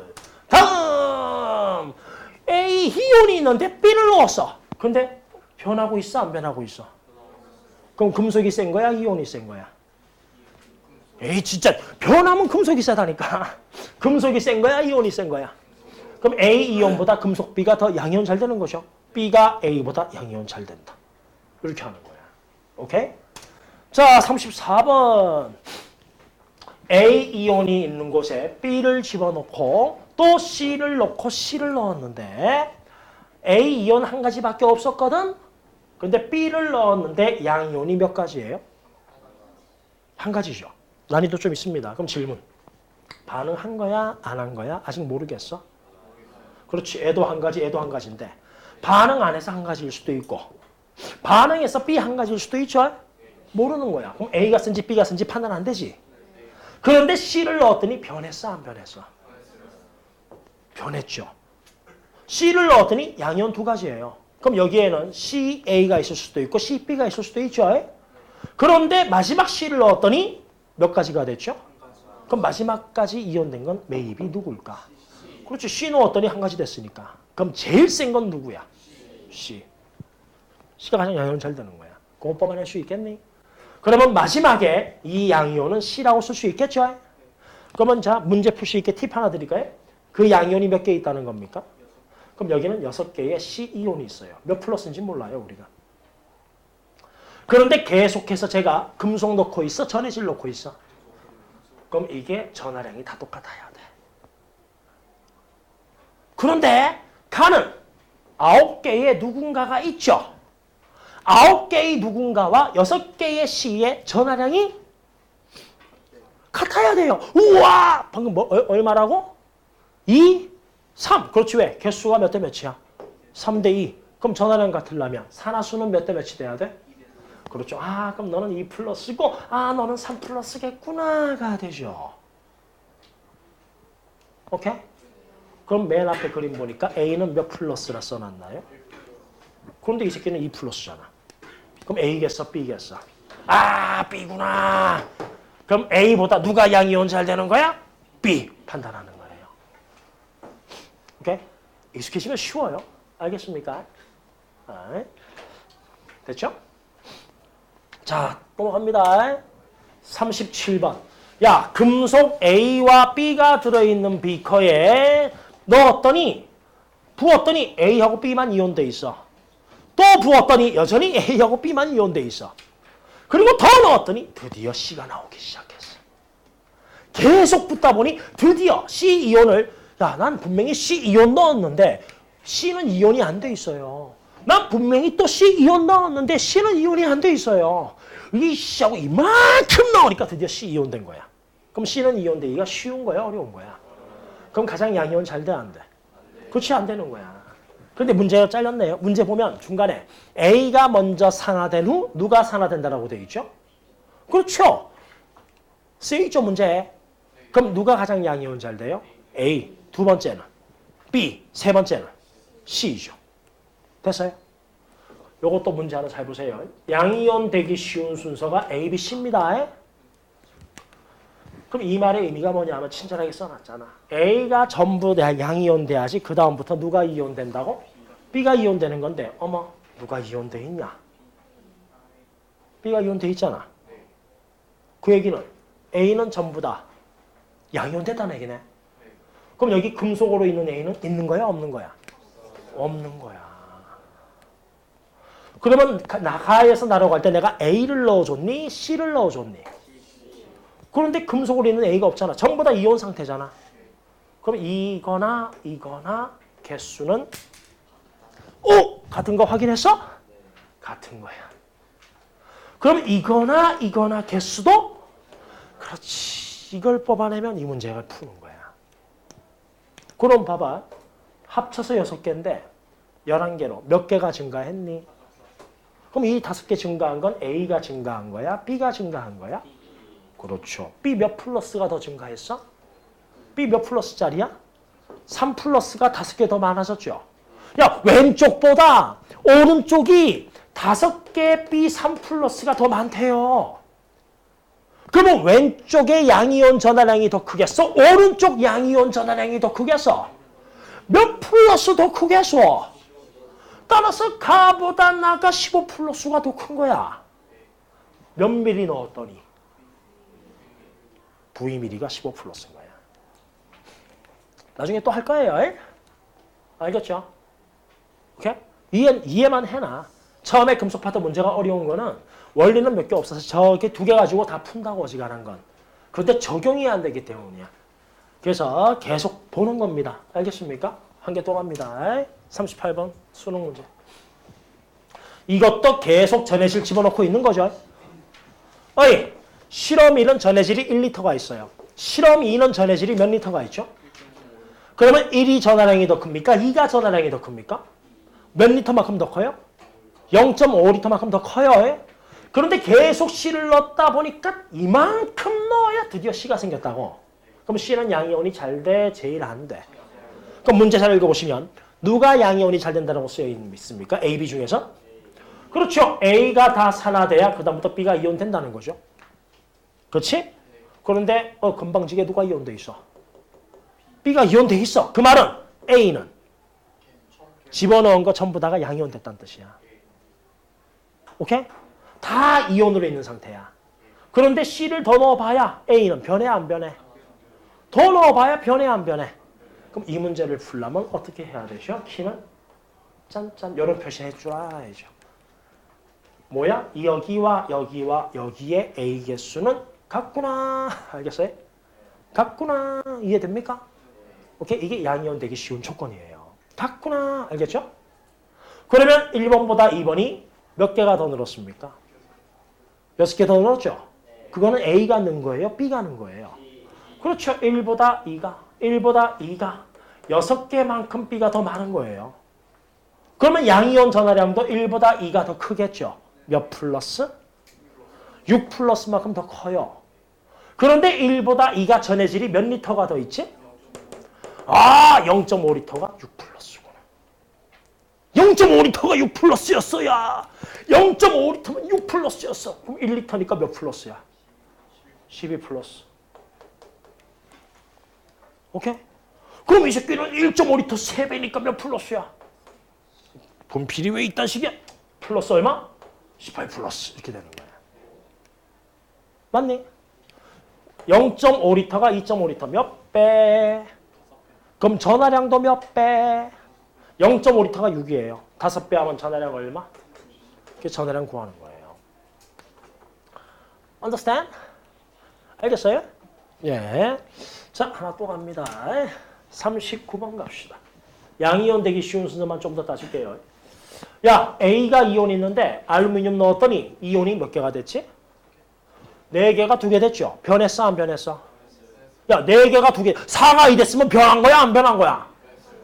다음. A 이온이 있는데 B를 넣었어. 근데 변하고 있어, 안 변하고 있어? 그럼 금속이 센 거야, 이온이 센 거야? 진짜 변하면 금속이 세다니까. 금속이 센 거야, 이온이 센 거야? 그럼 A 이온보다 금속 B가 더 양이온 잘 되는 거죠. B가 A보다 양이온 잘 된다. 이렇게 하는 거야. 오케이? 자, 34번. A 이온이 있는 곳에 B를 집어넣고 또 C를 넣고 C를 넣었는데 A 이온 한 가지밖에 없었거든? 근데 B를 넣었는데 양이온이 몇 가지예요? 한 가지죠. 난이도 좀 있습니다. 그럼 질문. 반응한 거야? 안 한 거야? 아직 모르겠어? 그렇지. 애도 한 가지, 애도 한 가지인데 반응 안 해서 한 가지일 수도 있고 반응해서 B 한 가지일 수도 있죠? 모르는 거야. 그럼 A가 쓴지 B가 쓴지 판단 안 되지. 그런데 C를 넣었더니 변했어, 안 변했어? 변했죠. C를 넣었더니 양이온 두 가지예요. 그럼 여기에는 CA가 있을 수도 있고 CB가 있을 수도 있죠. 그런데 마지막 C를 넣었더니 몇 가지가 됐죠? 그럼 마지막까지 이온된 건 maybe 누구일까? 그렇지. C 넣었더니 한 가지 됐으니까. 그럼 제일 센 건 누구야? C. C가 가장 양이온 잘 되는 거야. 그거 뽑아낼 수 있겠니? 그러면 마지막에 이 양이온은 C라고 쓸 수 있겠죠? 그러면 자, 문제 풀 수 있게 팁 하나 드릴까요? 그 양이온이 몇 개 있다는 겁니까? 그럼 여기는 6개의 C 이온이 있어요. 몇 플러스인지 몰라요, 우리가. 그런데 계속해서 제가 금속 넣고 있어? 전해질 넣고 있어? 그럼 이게 전하량이 다 똑같아야 돼. 그런데 가는 9개의 누군가가 있죠. 9개의 누군가와 6개의 C의 전하량이 같아야 돼요. 우와! 방금 얼마라고? 2, 3. 그렇지. 왜? 개수가 몇 대 몇이야? 3대 2. 그럼 전하량 같으려면 산화수는 몇 대 몇이 돼야 돼? 그렇죠. 그럼 너는 2 플러스고 너는 3 플러스겠구나가 되죠. 오케이? 그럼 맨 앞에 그림 보니까 A는 몇 플러스라 써놨나요? 그런데 이 새끼는 2 플러스잖아. 그럼 A겠어, B겠어? 아, B구나. 그럼 A보다 누가 양이온 잘 되는 거야? B 판단하는 거예요. 오케이? 익숙해지면 쉬워요. 알겠습니까? 됐죠? 자, 넘어갑니다. 37번. 야, 금속 A와 B가 들어있는 비커에 넣었더니 부었더니 A하고 B만 이온돼 있어. 또 부었더니 여전히 A하고 B만 이온돼 있어. 그리고 더 넣었더니 드디어 C가 나오기 시작했어. 계속 붓다 보니 드디어 C 이온을 야, 난 분명히 C 이온 넣었는데 C는 이온이 안 돼 있어요. 난 분명히 또 C 이온 넣었는데 C는 이온이 안 돼 있어요. 이 C하고 이만큼 넣으니까 드디어 C 이온 된 거야. 그럼 C는 이온 되기가 쉬운 거야, 어려운 거야? 그럼 가장 양이온 잘 돼, 안 돼? 그렇지, 안 되는 거야. 그런데 문제가 잘렸네요. 문제 보면 중간에 A가 먼저 산화된 후 누가 산화된다라고 되어 있죠? 그렇죠. 쓰여있죠, 문제에. 그럼 누가 가장 양이온 잘 돼요? A, 두 번째는. B, 세 번째는. C죠. 됐어요? 요것도 문제 하나 잘 보세요. 양이온 되기 쉬운 순서가 A, B, C입니다. 그럼 이 말의 의미가 뭐냐면 친절하게 써놨잖아. A가 전부 다 양이온 돼야지 그 다음부터 누가 이온된다고? B가 이온되는 건데 어머 누가 이온돼 있냐? B가 이온돼 있잖아. 그 얘기는 A는 전부 다 양이온됐다는 얘기네. 그럼 여기 금속으로 있는 A는 있는 거야 없는 거야? 없는 거야. 그러면 가에서 나로 갈 때 내가 A를 넣어줬니? C를 넣어줬니? 그런데 금속으로 있는 A가 없잖아. 전부 다 이온 상태잖아. 그럼 이거나 개수는 같은 거 확인했어? 같은 거야. 그럼 이거나 개수도 그렇지. 이걸 뽑아내면 이 문제를 푸는 거야. 그럼 봐봐. 합쳐서 6개인데 11개로 몇 개가 증가했니? 그럼 이 5개 증가한 건 A가 증가한 거야? B가 증가한 거야? 그렇죠. B 몇 플러스가 더 증가했어? B 몇 플러스짜리야? 3 플러스가 5개 더 많아졌죠. 야, 왼쪽보다 오른쪽이 5개 B 3 플러스가 더 많대요. 그러면 왼쪽의 양이온 전하량이 더 크겠어? 오른쪽 양이온 전하량이 더 크겠어? 몇 플러스 더 크겠어? 따라서 가보다 나가 15 플러스가 더 큰 거야. 몇 미리 넣었더니? V미리가 15 플러스인 거야. 나중에 또 할 거예요. 에? 알겠죠? 오케이? 이해만 해놔. 처음에 금속 파트 문제가 어려운 거는 원리는 몇 개 없어서 저게 2개 가지고 다 푼다고 어지간한 건. 그런데 적용이 안 되기 때문이야. 그래서 계속 보는 겁니다. 알겠습니까? 한 개 또 갑니다. 38번 수능 문제. 이것도 계속 전해질 집어넣고 있는 거죠. 어이, 실험 1은 전해질이 1리터가 있어요. 실험 2는 전해질이 몇 리터가 있죠? 그러면 1이 전하량이 더 큽니까? 2가 전하량이 더 큽니까? 몇 리터만큼 더 커요? 0.5리터만큼 더 커요. 그런데 계속 C를 넣다 보니까 이만큼 넣어야 드디어 C가 생겼다고. 그럼 C는 양이온이 잘 돼? 제일 안 돼? 그럼 문제 잘 읽어보시면 누가 양이온이 잘 된다고 쓰여 있습니까? A, B 중에서? 그렇죠. A가 다 산화돼야 그 다음부터 B가 이온된다는 거죠. 그렇지? 그런데 건방지게 누가 이온돼 있어? B가 이온돼 있어. 그 말은 A는 집어넣은 거 전부 다가 양이온 됐다는 뜻이야. 오케이? 다 이온으로 있는 상태야. 그런데 C를 더 넣어봐야 A는 변해 안 변해? 더 넣어봐야 변해 안 변해? 그럼 이 문제를 풀려면 어떻게 해야 되죠? 키는 짠짠 이런 표시 해줘야죠. 뭐야? 여기와 여기와 여기에 A 개수는 같구나. 알겠어요? 같구나. 이해됩니까? 오케이? 이게 양이온 되기 쉬운 조건이에요. 같구나. 알겠죠? 그러면 1번보다 2번이 몇 개가 더 늘었습니까? 6개 더 늘었죠? 그거는 A가 는 거예요? B가 는 거예요? 그렇죠. 1보다 2가 6개만큼 B가 더 많은 거예요. 그러면 양이온 전하량도 1보다 2가 더 크겠죠? 몇 플러스? 6 플러스만큼 더 커요. 그런데 1보다 2가 전해질이 몇 리터가 더 있지? 0.5리터가 6 플러스구나. 0.5리터가 6 플러스였어야 0.5리터면 6 플러스였어. 그럼 1리터니까 몇 플러스야? 12 플러스. 오케이? 그럼 이 새끼는 1.5리터 3배니까 몇 플러스야? 분필이 왜 이딴 식이야? 플러스 얼마? 18 플러스. 이렇게 되는 거야. 맞니? 0.5리터가 2.5리터 몇 배? 그럼 전하량도 몇 배? 0.5리터가 6이에요. 5배 하면 전하량 얼마? 그게 전하량 구하는 거예요. Understand? 알겠어요? 예. 자, 하나 또 갑니다. 39번 갑시다. 양이온 되기 쉬운 순서만 좀 더 따질게요. 야, A가 이온이 있는데 알루미늄 넣었더니 이온이 몇 개가 됐지? 4개가 2개 됐죠? 변했어, 안 변했어? 야, 4개가 2개. 4가 2 됐으면 변한 거야, 안 변한 거야?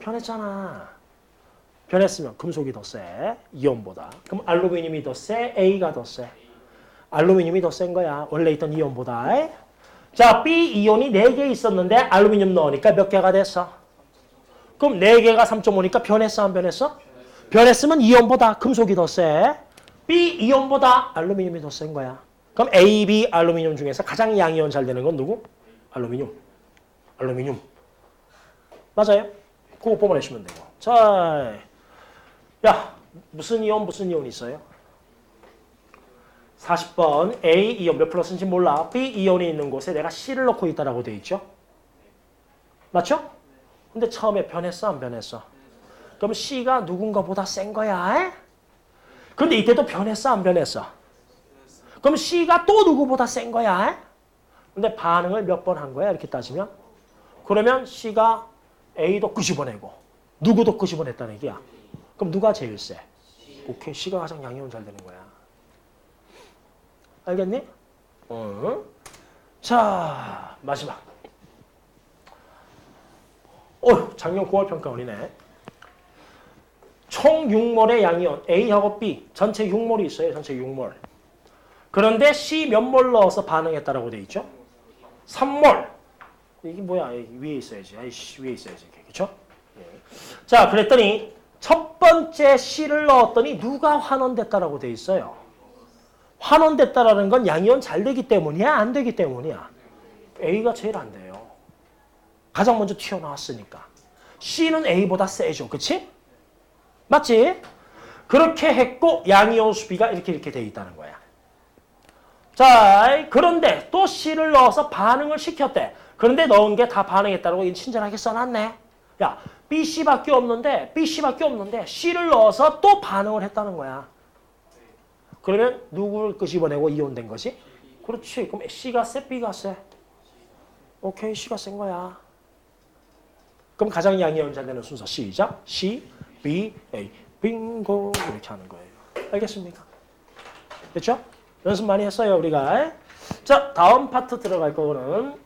변했잖아. 변했으면 금속이 더 세, 이온보다. 그럼 알루미늄이 더 세, A가 더 세. 알루미늄이 더 센 거야, 원래 있던 이온보다. 자, B 이온이 4개 있었는데 알루미늄 넣으니까 몇 개가 됐어? 그럼 4개가 3.5니까 변했어, 안 변했어? 변했으면 이온보다 금속이 더 세. B 이온보다 알루미늄이 더 센 거야. 그럼 A, B 알루미늄 중에서 가장 양이온 잘 되는 건 누구? 알루미늄. 알루미늄. 맞아요? 그거 뽑아내시면 되고. 자, 야, 무슨 이온 있어요? 40번 A 이온 몇 플러스인지 몰라. B 이온이 있는 곳에 내가 C를 넣고 있다라고 돼 있죠? 맞죠? 근데 처음에 변했어, 안 변했어? 그럼 C가 누군가보다 센 거야. 근데 이때도 변했어, 안 변했어? 그럼 C가 또 누구보다 센 거야. 근데 반응을 몇 번 한 거야, 이렇게 따지면? 그러면 C가 A도 끄집어내고 누구도 끄집어냈다는 얘기야. 그럼 누가 제일 세? 오케이, C가 가장 양이온 잘 되는 거야. 알겠니? 자, 마지막. 작년 9월 평가원이네. 총 6몰의 양이온 A하고 B 전체 6몰이 있어요. 전체 6몰. 그런데 C 몇 몰 넣어서 반응했다라고 돼 있죠? 3몰. 이게 뭐야? 위에 있어야지. 아이씨, 위에 있어야지. 그렇죠? 예. 자, 그랬더니 첫 번째 C를 넣었더니 누가 환원됐다라고 돼 있어요? 환원됐다라는 건 양이온 잘 되기 때문이야? 안 되기 때문이야? A가 제일 안 돼요. 가장 먼저 튀어나왔으니까. C는 A보다 세죠. 그치? 맞지? 그렇게 했고 양이온 수비가 이렇게 돼 있다는 거야. 자, 그런데 또 C를 넣어서 반응을 시켰대. 그런데 넣은 게 다 반응했다고 친절하게 써놨네. 야, BC밖에 없는데 C를 넣어서 또 반응을 했다는 거야. 그러면 누구를 끄집어내고 이온된 거지? 그렇지. 그럼 C가 세, B가 세? 오케이, C가 센 거야. 그럼 가장 양이온 잘 되는 순서 시작. C, B, A. 빙고 이렇게 하는 거예요. 알겠습니까? 됐죠? 연습 많이 했어요, 우리가. 자, 다음 파트 들어갈 거는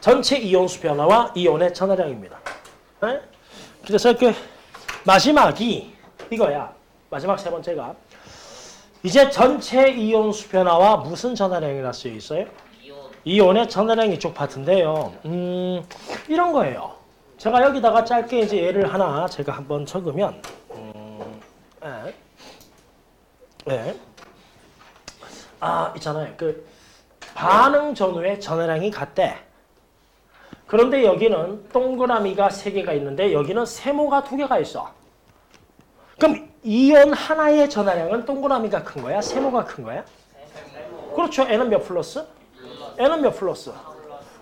전체 이온수 변화와 이온의 전하량입니다. 그래서 그 마지막이 이거야. 마지막 세 번째가 이제 전체 이온수 변화와 무슨 전하량이라 쓰여 있어요? 이온의 전하량 이쪽 파트인데요. 이런 거예요. 제가 여기다가 짧게 이제 예를 하나 제가 한번 적으면 있잖아요. 그 반응 전후의 전하량이 같대. 그런데 여기는 동그라미가 3개가 있는데 여기는 세모가 2개가 있어. 그럼 이온 하나의 전하량은 동그라미가 큰 거야? 세모가 큰 거야? 그렇죠. N은 몇 플러스? N은 몇 플러스?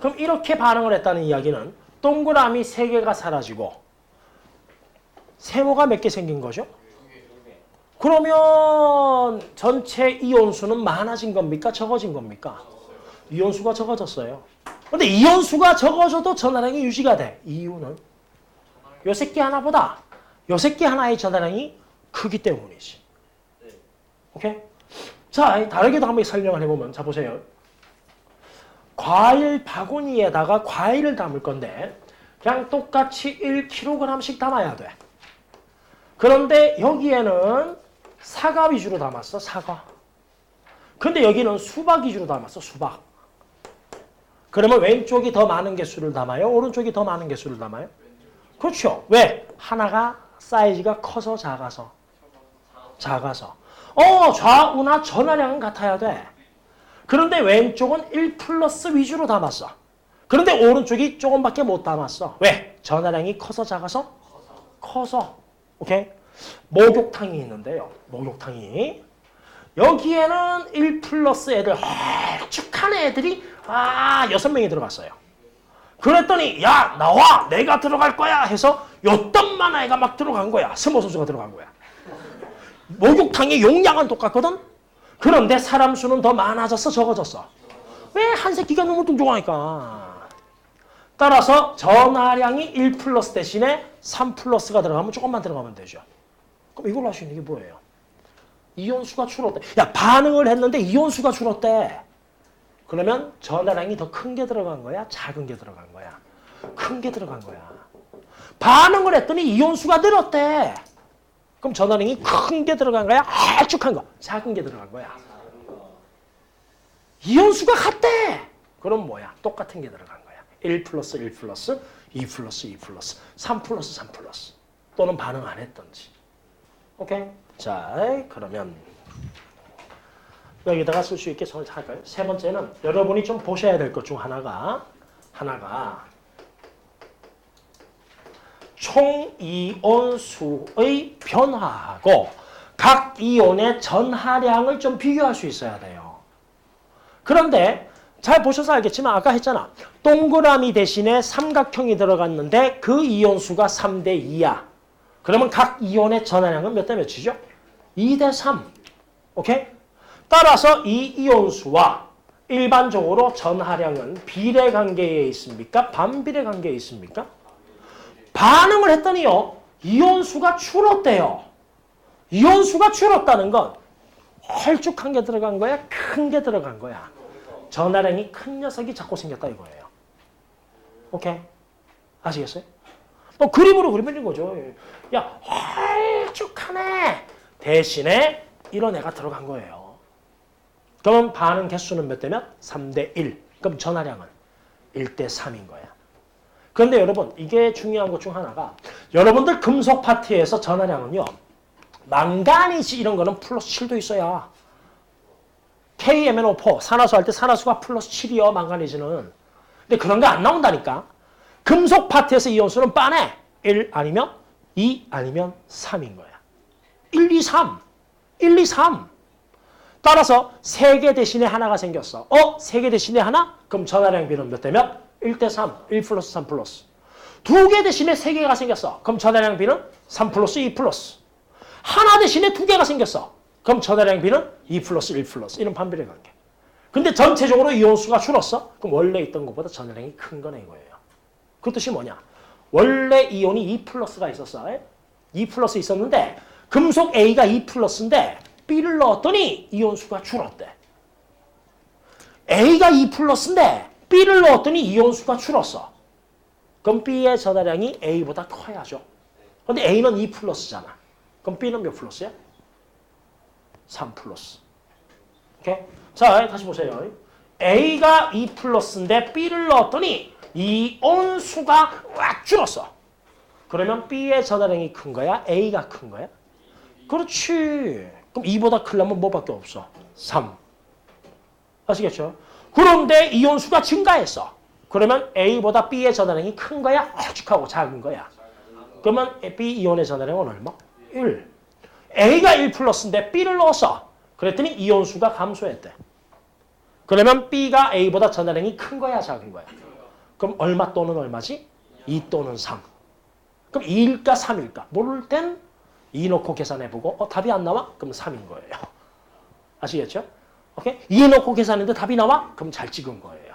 그럼 이렇게 반응을 했다는 이야기는 동그라미 3개가 사라지고 세모가 몇 개 생긴 거죠? 그러면 전체 이온수는 많아진 겁니까? 적어진 겁니까? 이온수가 적어졌어요. 근데 이온수가 적어져도 전하량이 유지가 돼. 이유는 요 새끼 하나보다 요 새끼 하나의 전하량이 크기 때문이지. 오케이? 자, 다르게도 한번 설명을 해보면, 자, 보세요. 과일 바구니에다가 과일을 담을 건데 그냥 똑같이 1kg씩 담아야 돼. 그런데 여기에는 사과 위주로 담았어, 사과. 근데 여기는 수박 위주로 담았어, 수박. 그러면 왼쪽이 더 많은 개수를 담아요? 오른쪽이 더 많은 개수를 담아요? 그렇죠. 왜? 하나가 사이즈가 커서 작아서. 작아서. 좌우나 전하량은 같아야 돼. 그런데 왼쪽은 1 플러스 위주로 담았어. 그런데 오른쪽이 조금밖에 못 담았어. 왜? 전하량이 커서 작아서? 커서. 오케이? 목욕탕이 있는데요. 목욕탕이. 여기에는 1 플러스 애들, 축한 애들이 6명이 들어갔어요. 그랬더니 야 나와 내가 들어갈 거야 해서 요딴만 애가 막 들어간 거야. 스모 선수가 들어간 거야. 목욕탕의 용량은 똑같거든. 그런데 사람 수는 더 많아졌어 적어졌어. 왜? 한 새끼가 너무 뚱뚱하니까. 따라서 전하량이 1 플러스 대신에 3 플러스가 들어가면 조금만 들어가면 되죠. 그럼 이걸로 할 수 있는 게 뭐예요? 이온수가 줄었대. 야 반응을 했는데 이온수가 줄었대. 그러면 전하량이 더 큰 게 들어간 거야? 작은 게 들어간 거야? 큰 게 들어간 거야. 반응을 했더니 이온수가 늘었대. 그럼 전하량이 큰 게 들어간 거야? 알쭉한 거. 작은 게 들어간 거야. 이온수가 같대. 그럼 뭐야? 똑같은 게 들어간 거야. 1 플러스 1 플러스 2 플러스 2 플러스 3 플러스 3 플러스. 또는 반응 안 했던지. 오케이? 자, 그러면 여기다가 쓸 수 있게 할까요? 세 번째는 여러분이 좀 보셔야 될 것 중 하나가 총 이온수의 변화하고 각 이온의 전하량을 좀 비교할 수 있어야 돼요. 그런데 잘 보셔서 알겠지만 아까 했잖아. 동그라미 대신에 삼각형이 들어갔는데 그 이온수가 3대 2야. 그러면 각 이온의 전하량은 몇 대 몇이죠? 2대 3. 오케이? 따라서 이 이온수와 일반적으로 전하량은 비례 관계에 있습니까? 반비례 관계에 있습니까? 반응을 했더니요. 이온수가 줄었대요. 이온수가 줄었다는 건 헐쭉한 게 들어간 거야? 큰 게 들어간 거야? 전하량이 큰 녀석이 자꾸 생겼다 이거예요. 오케이? 아시겠어요? 또 그림으로 그리면 거죠. 야, 헐쭉하네. 대신에 이런 애가 들어간 거예요. 그럼 반응 개수는 몇 대면? 3대 1. 그럼 전하량은 1대 3인 거야. 그런데 여러분 이게 중요한 것 중 하나가 여러분들 금속 파트에서 전하량은요. 망가니지 이런 거는 플러스 7도 있어야. KMnO4 산화수 할 때 산화수가 플러스 7이요. 망가니지는. 근데 그런 거 안 나온다니까. 금속 파트에서 이온수는 빤해. 1 아니면 2 아니면 3인 거야. 1, 2, 3. 1, 2, 3. 따라서 3개 대신에 하나가 생겼어. 3개 대신에 하나? 그럼 전하량 비는 몇 대면? 1대 3. 1 플러스 3 플러스. 2개 대신에 3개가 생겼어. 그럼 전하량 비는 3 플러스 2 플러스. 하나 대신에 2개가 생겼어. 그럼 전하량 비는 2 플러스 1 플러스. 이런 반비례 관계. 근데 전체적으로 이온수가 줄었어? 그럼 원래 있던 것보다 전하량이 큰 거네 이거예요. 그 뜻이 뭐냐? 원래 이온이 2 플러스가 있었어. 2 플러스 있었는데 금속 A가 2 플러스인데 B를 넣었더니 이온수가 줄었대. A가 2 플러스인데 B를 넣었더니 이온수가 줄었어. 그럼 B의 전하량이 A보다 커야죠. 근데 A는 2 플러스잖아. 그럼 B는 몇 플러스야? 3 플러스. 오케이? 자, 다시 보세요. A가 2 플러스인데 B를 넣었더니 이온수가 왁 줄었어. 그러면 B의 전하량이 큰 거야? A가 큰 거야? 그렇지. 그럼 2보다 크려면 뭐밖에 없어? 3. 아시겠죠? 그런데 이온수가 증가했어. 그러면 A보다 B의 전하량이 큰 거야? 헐쭉하고 작은 거야? 그러면 B 이온의 전하량은 얼마? 1. A가 1 플러스인데 B를 넣었어. 그랬더니 이온수가 감소했대. 그러면 B가 A보다 전하량이 큰 거야? 작은 거야? 그럼 얼마 또는 얼마지? 2 또는 3. 그럼 2일까 3일까? 모를 땐 2 넣고 계산해보고 답이 안 나와? 그럼 3인 거예요. 아시겠죠? 오케이? 2 넣고 계산했는데 답이 나와? 그럼 잘 찍은 거예요.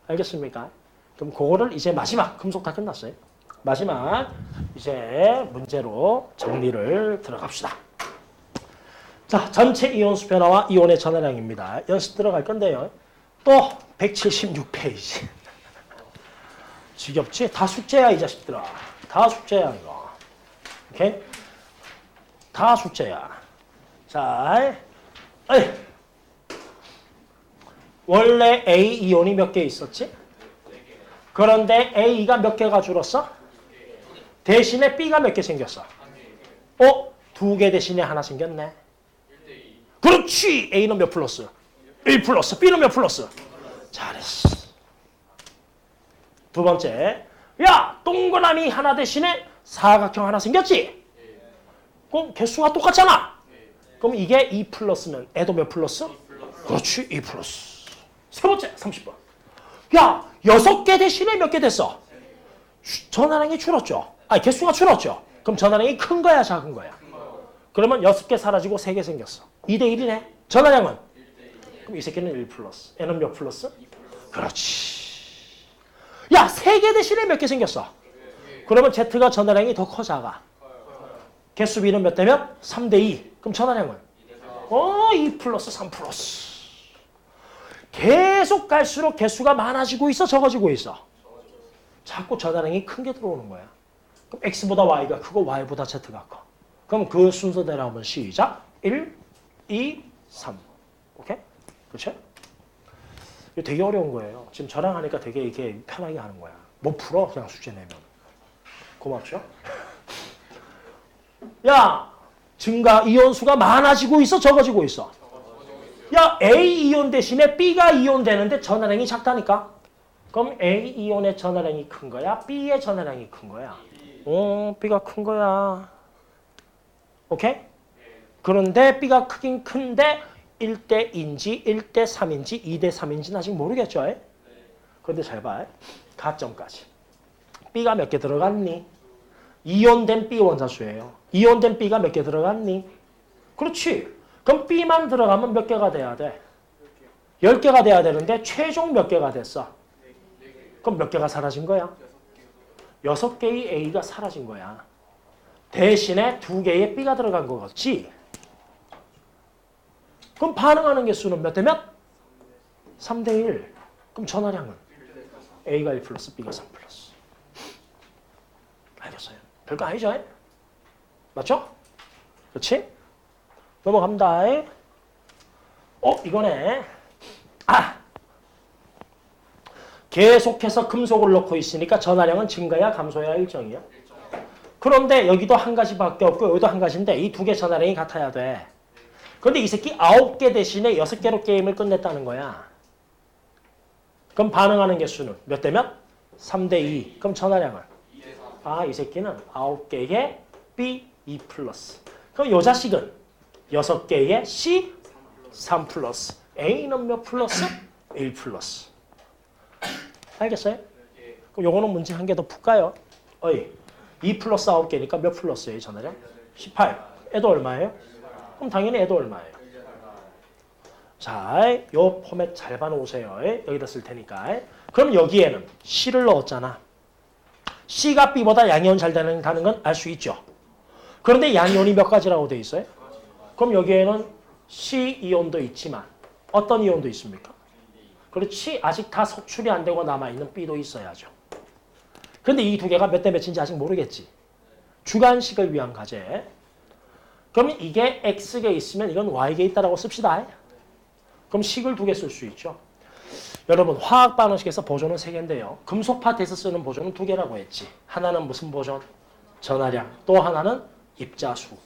알겠습니까? 그럼 그거를 이제 마지막 금속 다 끝났어요. 마지막 이제 문제로 정리를 들어갑시다. 자, 전체 이온수 변화와 이온의 전하량입니다. 연습 들어갈 건데요. 또 176페이지. 지겹지? 다 숙제야 이 자식들아. 다 숙제야 이거. 오케이? 다 숙제야. 자, 원래 A 이온이 몇 개 있었지? 그런데 A가 몇 개가 줄었어? 대신에 B가 몇 개 생겼어? 2개 대신에 하나 생겼네. 그렇지. A는 몇 플러스? 1 플러스. B는 몇 플러스? 잘했어. 두 번째. 야, 동그라미 하나 대신에 사각형 하나 생겼지? 그럼 개수가 똑같잖아. 그럼 이게 2 플러스면 애도 몇 플러스? 그렇지. 2 플러스. 세 번째. 30번. 야, 6개 대신에 몇 개 됐어? 전화량이 줄었죠. 아니, 개수가 줄었죠. 그럼 전화량이 큰 거야, 작은 거야? 그러면 6개 사라지고 3개 생겼어. 2대 1이네. 전화량은? 그럼 이 새끼는 1 플러스. 얘는 몇 플러스? 그렇지. 야, 3개 대신에 몇 개 생겼어? 그러면 Z가 전화량이 더 커, 작아? 개수 B는 몇 대면? 3대 2. 그럼 전화량은? 2 플러스 3 플러스. 계속 갈수록 개수가 많아지고 있어, 적어지고 있어? 자꾸 전화량이 큰 게 들어오는 거야. 그럼 X보다 Y가 크고 Y보다 Z가 커. 그럼 그 순서대로 한번 시작. 1, 2, 3. 오케이? 그렇죠? 이거 되게 어려운 거예요. 지금 저랑 하니까 되게 이렇게 편하게 하는 거야. 못 풀어, 그냥 숙제 내면. 고맙죠? 야, 증가 이온수가 많아지고 있어, 적어지고 있어? 야, A 이온 대신에 B가 이온 되는데 전화량이 작다니까? 그럼 A 이온의 전화량이 큰 거야? B의 전화량이 큰 거야? B가 큰 거야. 오케이? 그런데 B가 크긴 큰데 1대 2인지 1대 3인지 2대 3인지는 아직 모르겠죠? 그런데 잘 봐. 가점까지. B가 몇 개 들어갔니? 이온된 B 원자수예요. 이온된 B가 몇 개 들어갔니? 그렇지. 그럼 B만 들어가면 몇 개가 돼야 돼? 10개가 돼야 되는데 최종 몇 개가 됐어? 그럼 몇 개가 사라진 거야? 6개의 A가 사라진 거야. 대신에 2개의 B가 들어간 거겠지? 그럼 반응하는 개수는 몇 대면? 3대 1. 그럼 전화량은? A가 1 플러스 B가 3 플러스. 알겠어요? 별거 아니죠? 맞죠? 그렇지? 넘어갑니다. 이거네. 계속해서 금속을 넣고 있으니까 전화량은 증가야 감소야 일정이야? 그런데 여기도 한 가지밖에 없고 여기도 한 가지인데 이 두 개 전화량이 같아야 돼. 그런데 이 새끼 9개 대신에 6개로 게임을 끝냈다는 거야. 그럼 반응하는 개수는 몇 대면? 3대 2. 그럼 전화량은? 이 새끼는 9개의 B 2 플러스. 그럼 요 자식은 6개의 C 3 플러스. A는 몇 플러스? 1 플러스. 알겠어요? 그럼 요거는 문제 한 개 더 풀까요? 2 플러스 9개니까 몇 플러스예요, 전화량? 18. 애도 얼마예요? 그럼 당연히 애도 얼마예요? 자, 요 포맷 잘 봐놓으세요. 여기다 쓸 테니까. 그럼 여기에는 C를 넣었잖아. C가 B보다 양이온 잘 되는 건 알 수 있죠. 그런데 양이온이 몇 가지라고 돼 있어요? 그럼 여기에는 C 이온도 있지만 어떤 이온도 있습니까? 그렇지. 아직 다 석출이 안 되고 남아있는 B도 있어야죠. 그런데 이 두 개가 몇 대 몇인지 아직 모르겠지. 주관식을 위한 과제. 그럼 이게 X개 있으면 이건 Y개 있다라고 씁시다. 그럼 식을 두 개 쓸 수 있죠. 여러분 화학 반응식에서 보존은 3개인데요. 금속 파트에서 쓰는 보존은 2개라고 했지. 하나는 무슨 보존? 전하량. 또 하나는 입자수.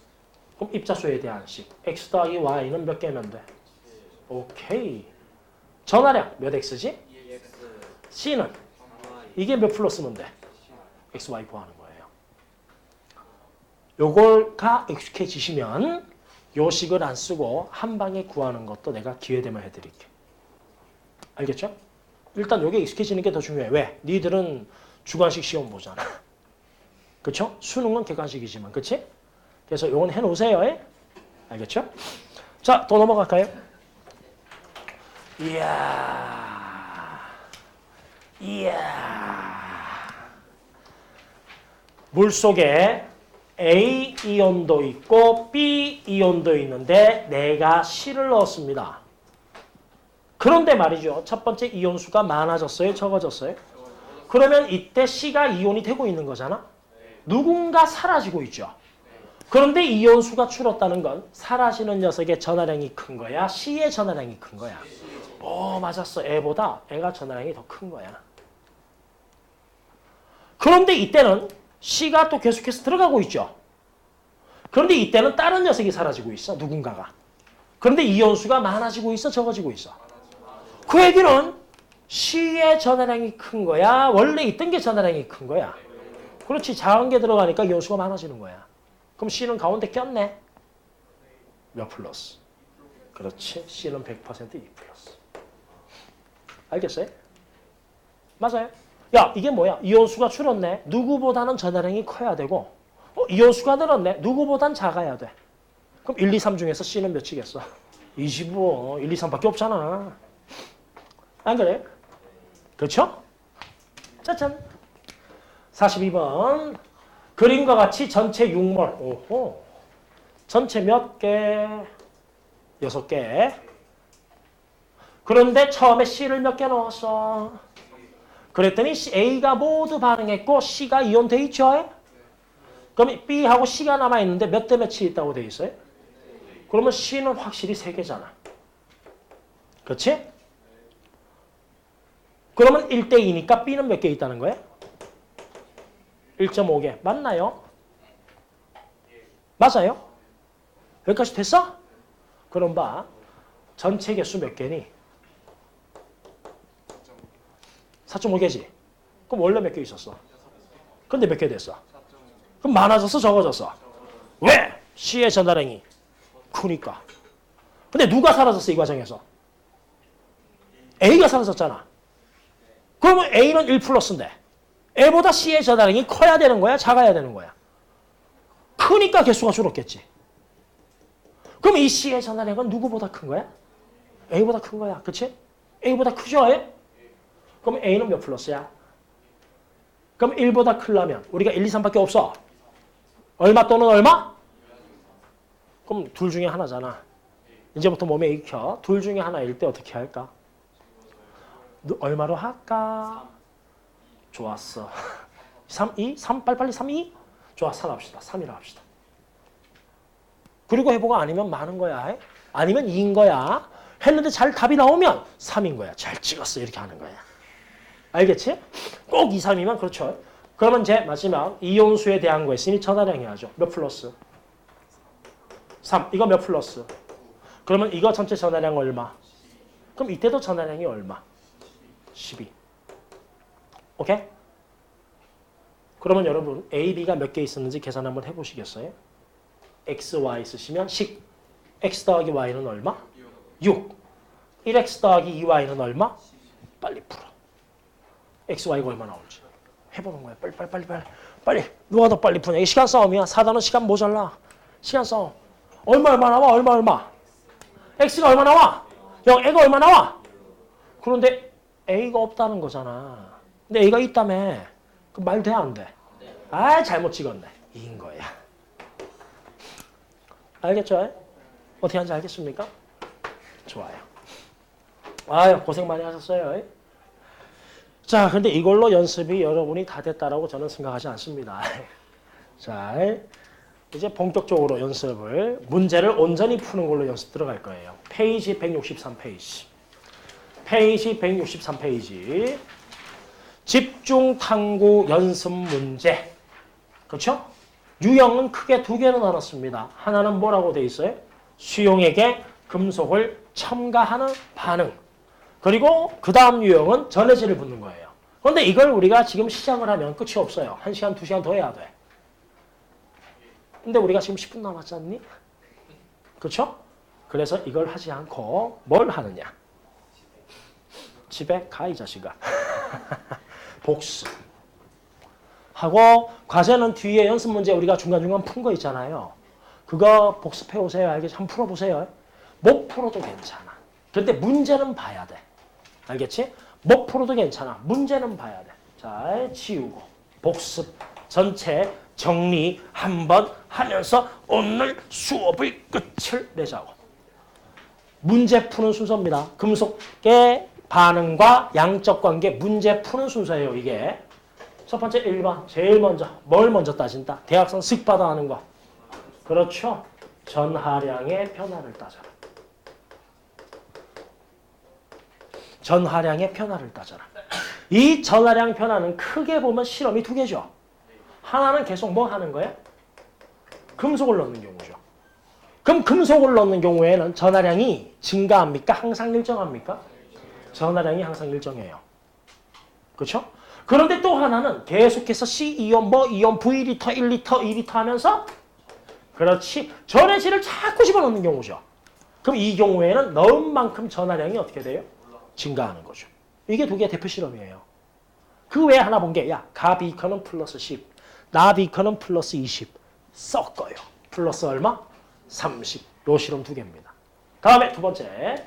그럼 입자수에 대한 식. X 더하기 Y는 몇 개면 돼? 오케이. 전하량 몇 X지? C는? 이게 몇 플러스면 돼? X, Y 구하는 거예요. 요걸가 익숙해지시면 요 식을 안 쓰고 한 방에 구하는 것도 내가 기회되면 해드릴게. 알겠죠? 일단 요게 익숙해지는 게 더 중요해. 왜? 니들은 주관식 시험 보잖아. 그쵸? 수능은 객관식이지만, 그치? 그래서 요건 해놓으세요. 알겠죠? 자, 또 넘어갈까요? 이야. 물속에 A 이온도 있고 B 이온도 있는데 내가 C를 넣었습니다. 그런데 말이죠. 첫 번째 이온수가 많아졌어요? 적어졌어요? 그러면 이때 C가 이온이 되고 있는 거잖아? 누군가 사라지고 있죠. 그런데 이온수가 줄었다는 건 사라지는 녀석의 전하량이 큰 거야? C의 전하량이 큰 거야? 맞았어. 애보다 애가 전하량이 더 큰 거야. 그런데 이때는 C가 또 계속해서 들어가고 있죠. 그런데 이때는 다른 녀석이 사라지고 있어. 누군가가. 그런데 이온수가 많아지고 있어, 적어지고 있어? 그 얘기는 C의 전하량이 큰 거야? 원래 있던 게 전하량이 큰 거야? 그렇지. 작은 게 들어가니까 이온수가 많아지는 거야. 그럼 C는 가운데 꼈네. 몇 플러스? 그렇지. C는 100% 2 플러스. 알겠어요? 맞아요. 야, 이게 뭐야? 이온수가 줄었네. 누구보다는 전하량이 커야 되고 이온수가 늘었네. 누구보단 작아야 돼. 그럼 1, 2, 3 중에서 C는 몇이겠어? 25. 1, 2, 3밖에 없잖아. 안 그래? 그렇죠? 짜잔. 42번. 그림과 같이 전체 6몰. 오호. 전체 몇 개? 6개. 그런데 처음에 C를 몇 개 넣었어? 그랬더니 A가 모두 반응했고 C가 이온돼 있죠? 그럼 B하고 C가 남아있는데 몇 대 몇이 있다고 돼 있어요? 그러면 C는 확실히 3개잖아. 그렇지? 그러면 1대 2니까 B는 몇 개 있다는 거예요? 1.5개. 맞나요? 맞아요? 여기까지 됐어? 그럼 봐. 전체 개수 몇 개니? 4.5개지? 그럼 원래 몇 개 있었어? 근데 몇 개 됐어? 그럼 많아졌어? 적어졌어? 왜? C의 전하량이 크니까. 근데 누가 사라졌어? 이 과정에서? A가 사라졌잖아. 그러면 A는 1 플러스인데 A보다 C의 전하량이 커야 되는 거야? 작아야 되는 거야? 크니까 개수가 줄었겠지. 그럼 이 C의 전하량은 누구보다 큰 거야? A보다 큰 거야. 그치? A보다 크죠? 그럼 A는 몇 플러스야? 그럼 1보다 크려면 우리가 1, 2, 3밖에 없어. 얼마 또는 얼마? 그럼 둘 중에 하나잖아. 이제부터 몸에 익혀. 둘 중에 하나일 때 어떻게 할까? 얼마로 할까? 좋았어. 3, 2? 3? 빨리빨리 3, 2? 좋아, 3 합시다. 3이라 합시다. 그리고 해보고 아니면 많은 거야. 아니면 2인 거야. 했는데 잘 답이 나오면 3인 거야. 잘 찍었어. 이렇게 하는 거야. 알겠지? 꼭 2, 3이면 그렇죠. 그러면 이제 마지막 이온수에 대한 거 했으니 전하량 해야죠. 몇 플러스? 3. 이거 몇 플러스? 그러면 이거 전체 전하량 얼마? 그럼 이때도 전하량이 얼마? 12. 오케이? 그러면 여러분 A, B가 몇 개 있었는지 계산 한번 해보시겠어요? X, Y 쓰시면 10. X 더하기 Y는 얼마? 6. 1X 더하기 2Y는 얼마? 빨리 풀어. X, Y가 얼마 나올지. 해보는 거야. 빨리. 누가 더 빨리 푸냐. 이게 시간 싸움이야. 4단원 시간 모자라. 시간 싸움. 얼마 나와? 얼마? X가 얼마 나와? 형, A가 얼마 나와? 그런데 A가 없다는 거잖아. 근데 A가 있다며. 그 말 돼, 안 돼? 아, 잘못 찍었네. 이인 거야. 알겠죠? 어떻게 하는지 알겠습니까? 좋아요. 아유, 고생 많이 하셨어요. 자, 근데 이걸로 연습이 여러분이 다 됐다라고 저는 생각하지 않습니다. 자, 이제 본격적으로 연습을, 문제를 온전히 푸는 걸로 연습 들어갈 거예요. 페이지 163페이지. 페이지 163페이지. 집중 탐구 연습 문제. 그렇죠? 유형은 크게 두 개로 나눴습니다. 하나는 뭐라고 돼 있어요? 수용액에 금속을 첨가하는 반응. 그리고 그 다음 유형은 전해질을 붓는 거예요. 그런데 이걸 우리가 지금 시작을 하면 끝이 없어요. 1시간, 2시간 더 해야 돼. 근데 우리가 지금 10분 남았지 않니? 그렇죠? 그래서 이걸 하지 않고 뭘 하느냐? 집에 가, 이 자식아. 복습. 하고 과제는 뒤에 연습 문제 우리가 중간중간 푼 거 있잖아요. 그거 복습해 오세요. 알겠지? 한번 풀어보세요. 못 풀어도 괜찮아. 근데 문제는 봐야 돼. 알겠지? 못 풀어도 괜찮아. 문제는 봐야 돼. 자, 지우고 복습 전체 정리 한번 하면서 오늘 수업의 끝을 내자고. 문제 푸는 순서입니다. 금속의 반응과 양적 관계 문제 푸는 순서예요. 이게. 첫 번째 1번 제일 먼저 뭘 먼저 따진다? 대학생 슥바다 하는 거. 그렇죠. 전하량의 변화를 따져라. 전하량의 변화를 따져라. 이 전하량 변화는 크게 보면 실험이 두 개죠. 하나는 계속 뭐 하는 거예요? 금속을 넣는 경우죠. 그럼 금속을 넣는 경우에는 전하량이 증가합니까? 항상 일정합니까? 전하량이 항상 일정해요. 그렇죠? 그런데 또 하나는 계속해서 C2온, 뭐 2온, V리터, 1리터, 2리터 하면서 그렇지. 전해질을 자꾸 집어넣는 경우죠. 그럼 이 경우에는 넣은 만큼 전하량이 어떻게 돼요? 증가하는 거죠. 이게 두 개의 대표 실험이에요. 그 외에 하나 본 게, 야, 가비커는 플러스 10, 나비커는 플러스 20. 섞어요. 플러스 얼마? 30. 요 실험 두 개입니다. 다음에 두 번째.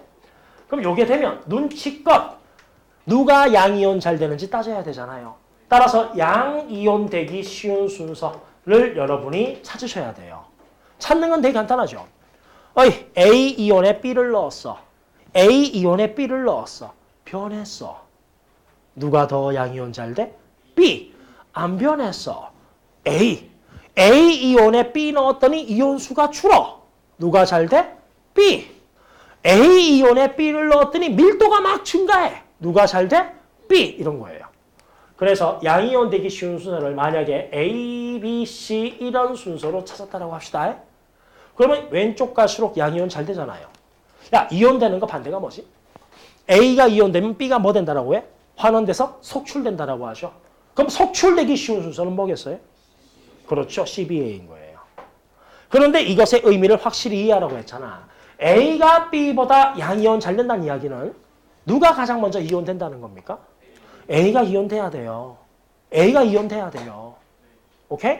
그럼 요게 되면 눈치껏 누가 양이온 잘 되는지 따져야 되잖아요. 따라서 양이온 되기 쉬운 순서를 여러분이 찾으셔야 돼요. 찾는 건 되게 간단하죠. 어이, A이온에 B를 넣었어. A이온에 B를 넣었어. 변했어. 누가 더 양이온 잘 돼? B. 안 변했어. A. A이온에 B 넣었더니 이온수가 줄어. 누가 잘 돼? B. A이온에 B를 넣었더니 밀도가 막 증가해. 누가 잘 돼? B. 이런 거예요. 그래서 양이온 되기 쉬운 순서를 만약에 A, B, C 이런 순서로 찾았다라고 합시다. 그러면 왼쪽 갈수록 양이온 잘 되잖아요. 야, 이온 되는 거 반대가 뭐지? A가 이온 되면 B가 뭐 된다라고 해? 환원돼서 속출된다라고 하죠. 그럼 속출되기 쉬운 순서는 뭐겠어요? 그렇죠. CBA인 거예요. 그런데 이것의 의미를 확실히 이해하라고 했잖아. A가 B보다 양이온 잘 된다는 이야기는 누가 가장 먼저 이온된다는 겁니까? A가 이온돼야 돼요. A가 이온돼야 돼요. 오케이?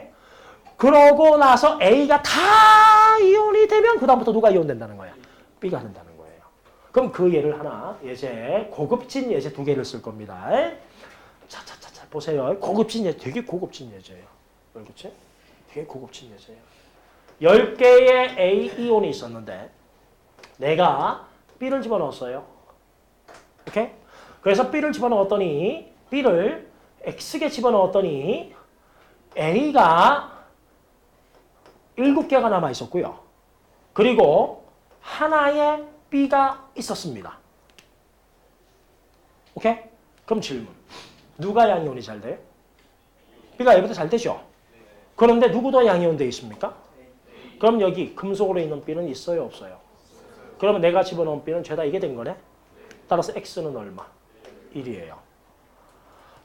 그러고 나서 A가 다 이온이 되면 그다음부터 누가 이온된다는 거야? B가 된다는 거예요. 그럼 그 예를 하나, 예제, 고급진 예제 두 개를 쓸 겁니다. 차차차차 보세요. 고급진 예제, 되게 고급진 예제예요. 그렇지? 되게 고급진 예제예요. 10개의 A 이온이 있었는데 내가 B를 집어넣었어요. 오케이? 그래서 B를 집어넣었더니 B를 X개 집어넣었더니 A가 7개가 남아 있었고요. 그리고 하나의 B가 있었습니다. 오케이? 그럼 질문. 누가 양이온이 잘 돼요? B가 A보다 잘 되죠? 그런데 누구도 양이온 돼 있습니까? 그럼 여기 금속으로 있는 B는 있어요? 없어요? 그러면 내가 집어넣은 B는 죄다 이게 된 거네? 따라서 X는 얼마? 1이에요.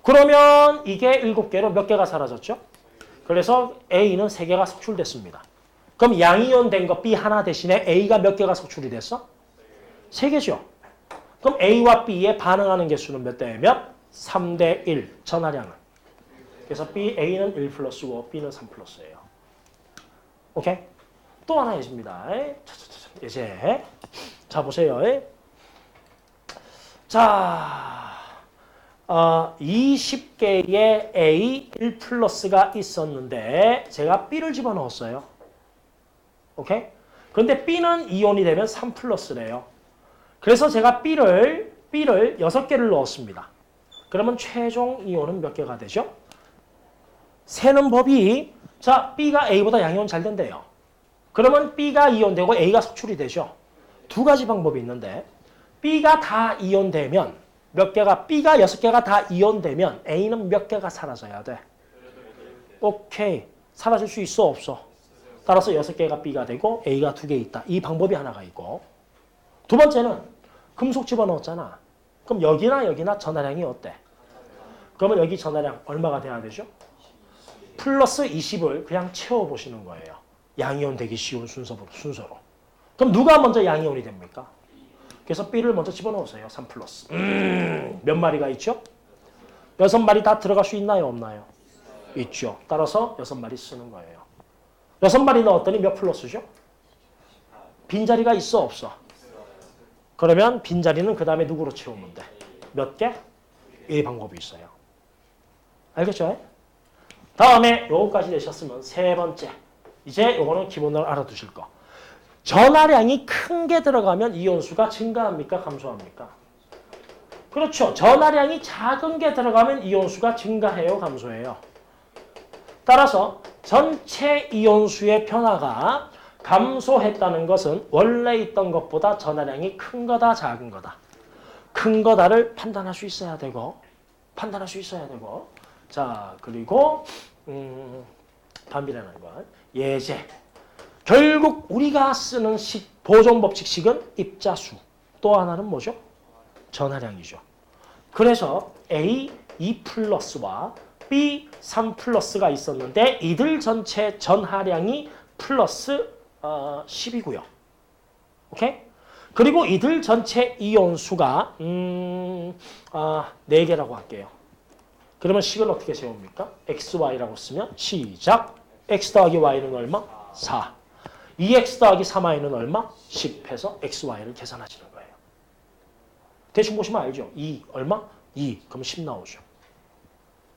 그러면 이게 7개로 몇 개가 사라졌죠? 그래서 A는 3개가 석출됐습니다. 그럼 양이온 된 거 B 하나 대신에 A가 몇 개가 석출이 됐어? 3개죠. 그럼 A와 B에 반응하는 개수는 몇 대 몇? 3대 1. 전하량은. 그래서 A는 1 플러스고 B는 3 플러스예요. 오케이? 또 하나 있습니다. 이제 자 보세요. 자, 20개의 A 1 플러스가 있었는데 제가 B를 집어넣었어요. 오케이? 그런데 B는 이온이 되면 3 플러스래요. 그래서 제가 B를 6개를 넣었습니다. 그러면 최종 이온은 몇 개가 되죠? 세는 법이 자, B가 A보다 양이온 잘 된대요. 그러면 B가 이온되고 A가 석출이 되죠. 두 가지 방법이 있는데 B가 다 이온되면 몇 개가 B가 6개가 다 이온되면 A는 몇 개가 사라져야 돼? 오케이. 사라질 수 있어 없어? 따라서 6개가 B가 되고 A가 2개 있다. 이 방법이 하나가 있고 두 번째는 금속 집어넣었잖아. 그럼 여기나 전하량이 어때? 그러면 여기 전하량 얼마가 돼야 되죠? 플러스 20을 그냥 채워보시는 거예요. 양이온 되기 쉬운 순서로. 그럼 누가 먼저 양이온이 됩니까? 그래서 B를 먼저 집어넣으세요. 3 플러스. 몇 마리가 있죠? 6마리 다 들어갈 수 있나요? 없나요? 있죠. 따라서 6마리 쓰는 거예요. 6마리 넣었더니 몇 플러스죠? 빈자리가 있어? 없어? 그러면 빈자리는 그 다음에 누구로 채우면 돼? 몇 개? 이 방법이 있어요. 알겠죠? 다음에 요거까지 되셨으면 세 번째. 이제 요거는 기본으로 알아두실 거. 전하량이 큰 게 들어가면 이온수가 증가합니까? 감소합니까? 그렇죠. 전하량이 작은 게 들어가면 이온수가 증가해요? 감소해요? 따라서 전체 이온수의 변화가 감소했다는 것은 원래 있던 것보다 전하량이 큰 거다, 작은 거다. 큰 거다를 판단할 수 있어야 되고 자, 그리고 반비례하는 것. 예제. 결국 우리가 쓰는 보존 법칙식은 입자수. 또 하나는 뭐죠? 전하량이죠. 그래서 A 2 플러스와 B 3 플러스가 있었는데 이들 전체 전하량이 플러스 10이고요. 오케이? 그리고 이들 전체 이온수가 4개라고 할게요. 그러면 식을 어떻게 세웁니까? XY라고 쓰면 시작. X 더하기 Y는 얼마? 4. 2X 더하기 3Y는 얼마? 10 해서 XY를 계산하시는 거예요. 대충 보시면 알죠? 2 얼마? 2. 그럼 10 나오죠.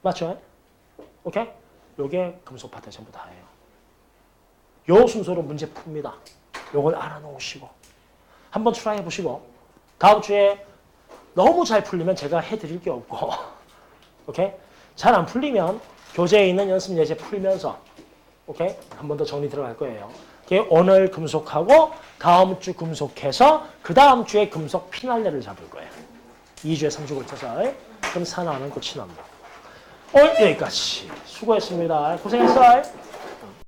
맞죠? 오케이? 요게 금속 파트 전부 다예요. 요 순서로 문제 풉니다. 요걸 알아놓으시고 한번 트라이 해보시고 다음 주에 너무 잘 풀리면 제가 해드릴 게 없고 오케이? 잘 안 풀리면 교재에 있는 연습 예제 풀면서 오케이? 한 번 더 정리 들어갈 거예요. 오늘 금속하고 다음 주 금속해서 그 다음 주에 금속 피날레를 잡을 거예요. 2주에 3주 걸쳐서. 그럼 산화는 끝이 납니다. 오늘 여기까지. 수고했습니다. 고생했어요.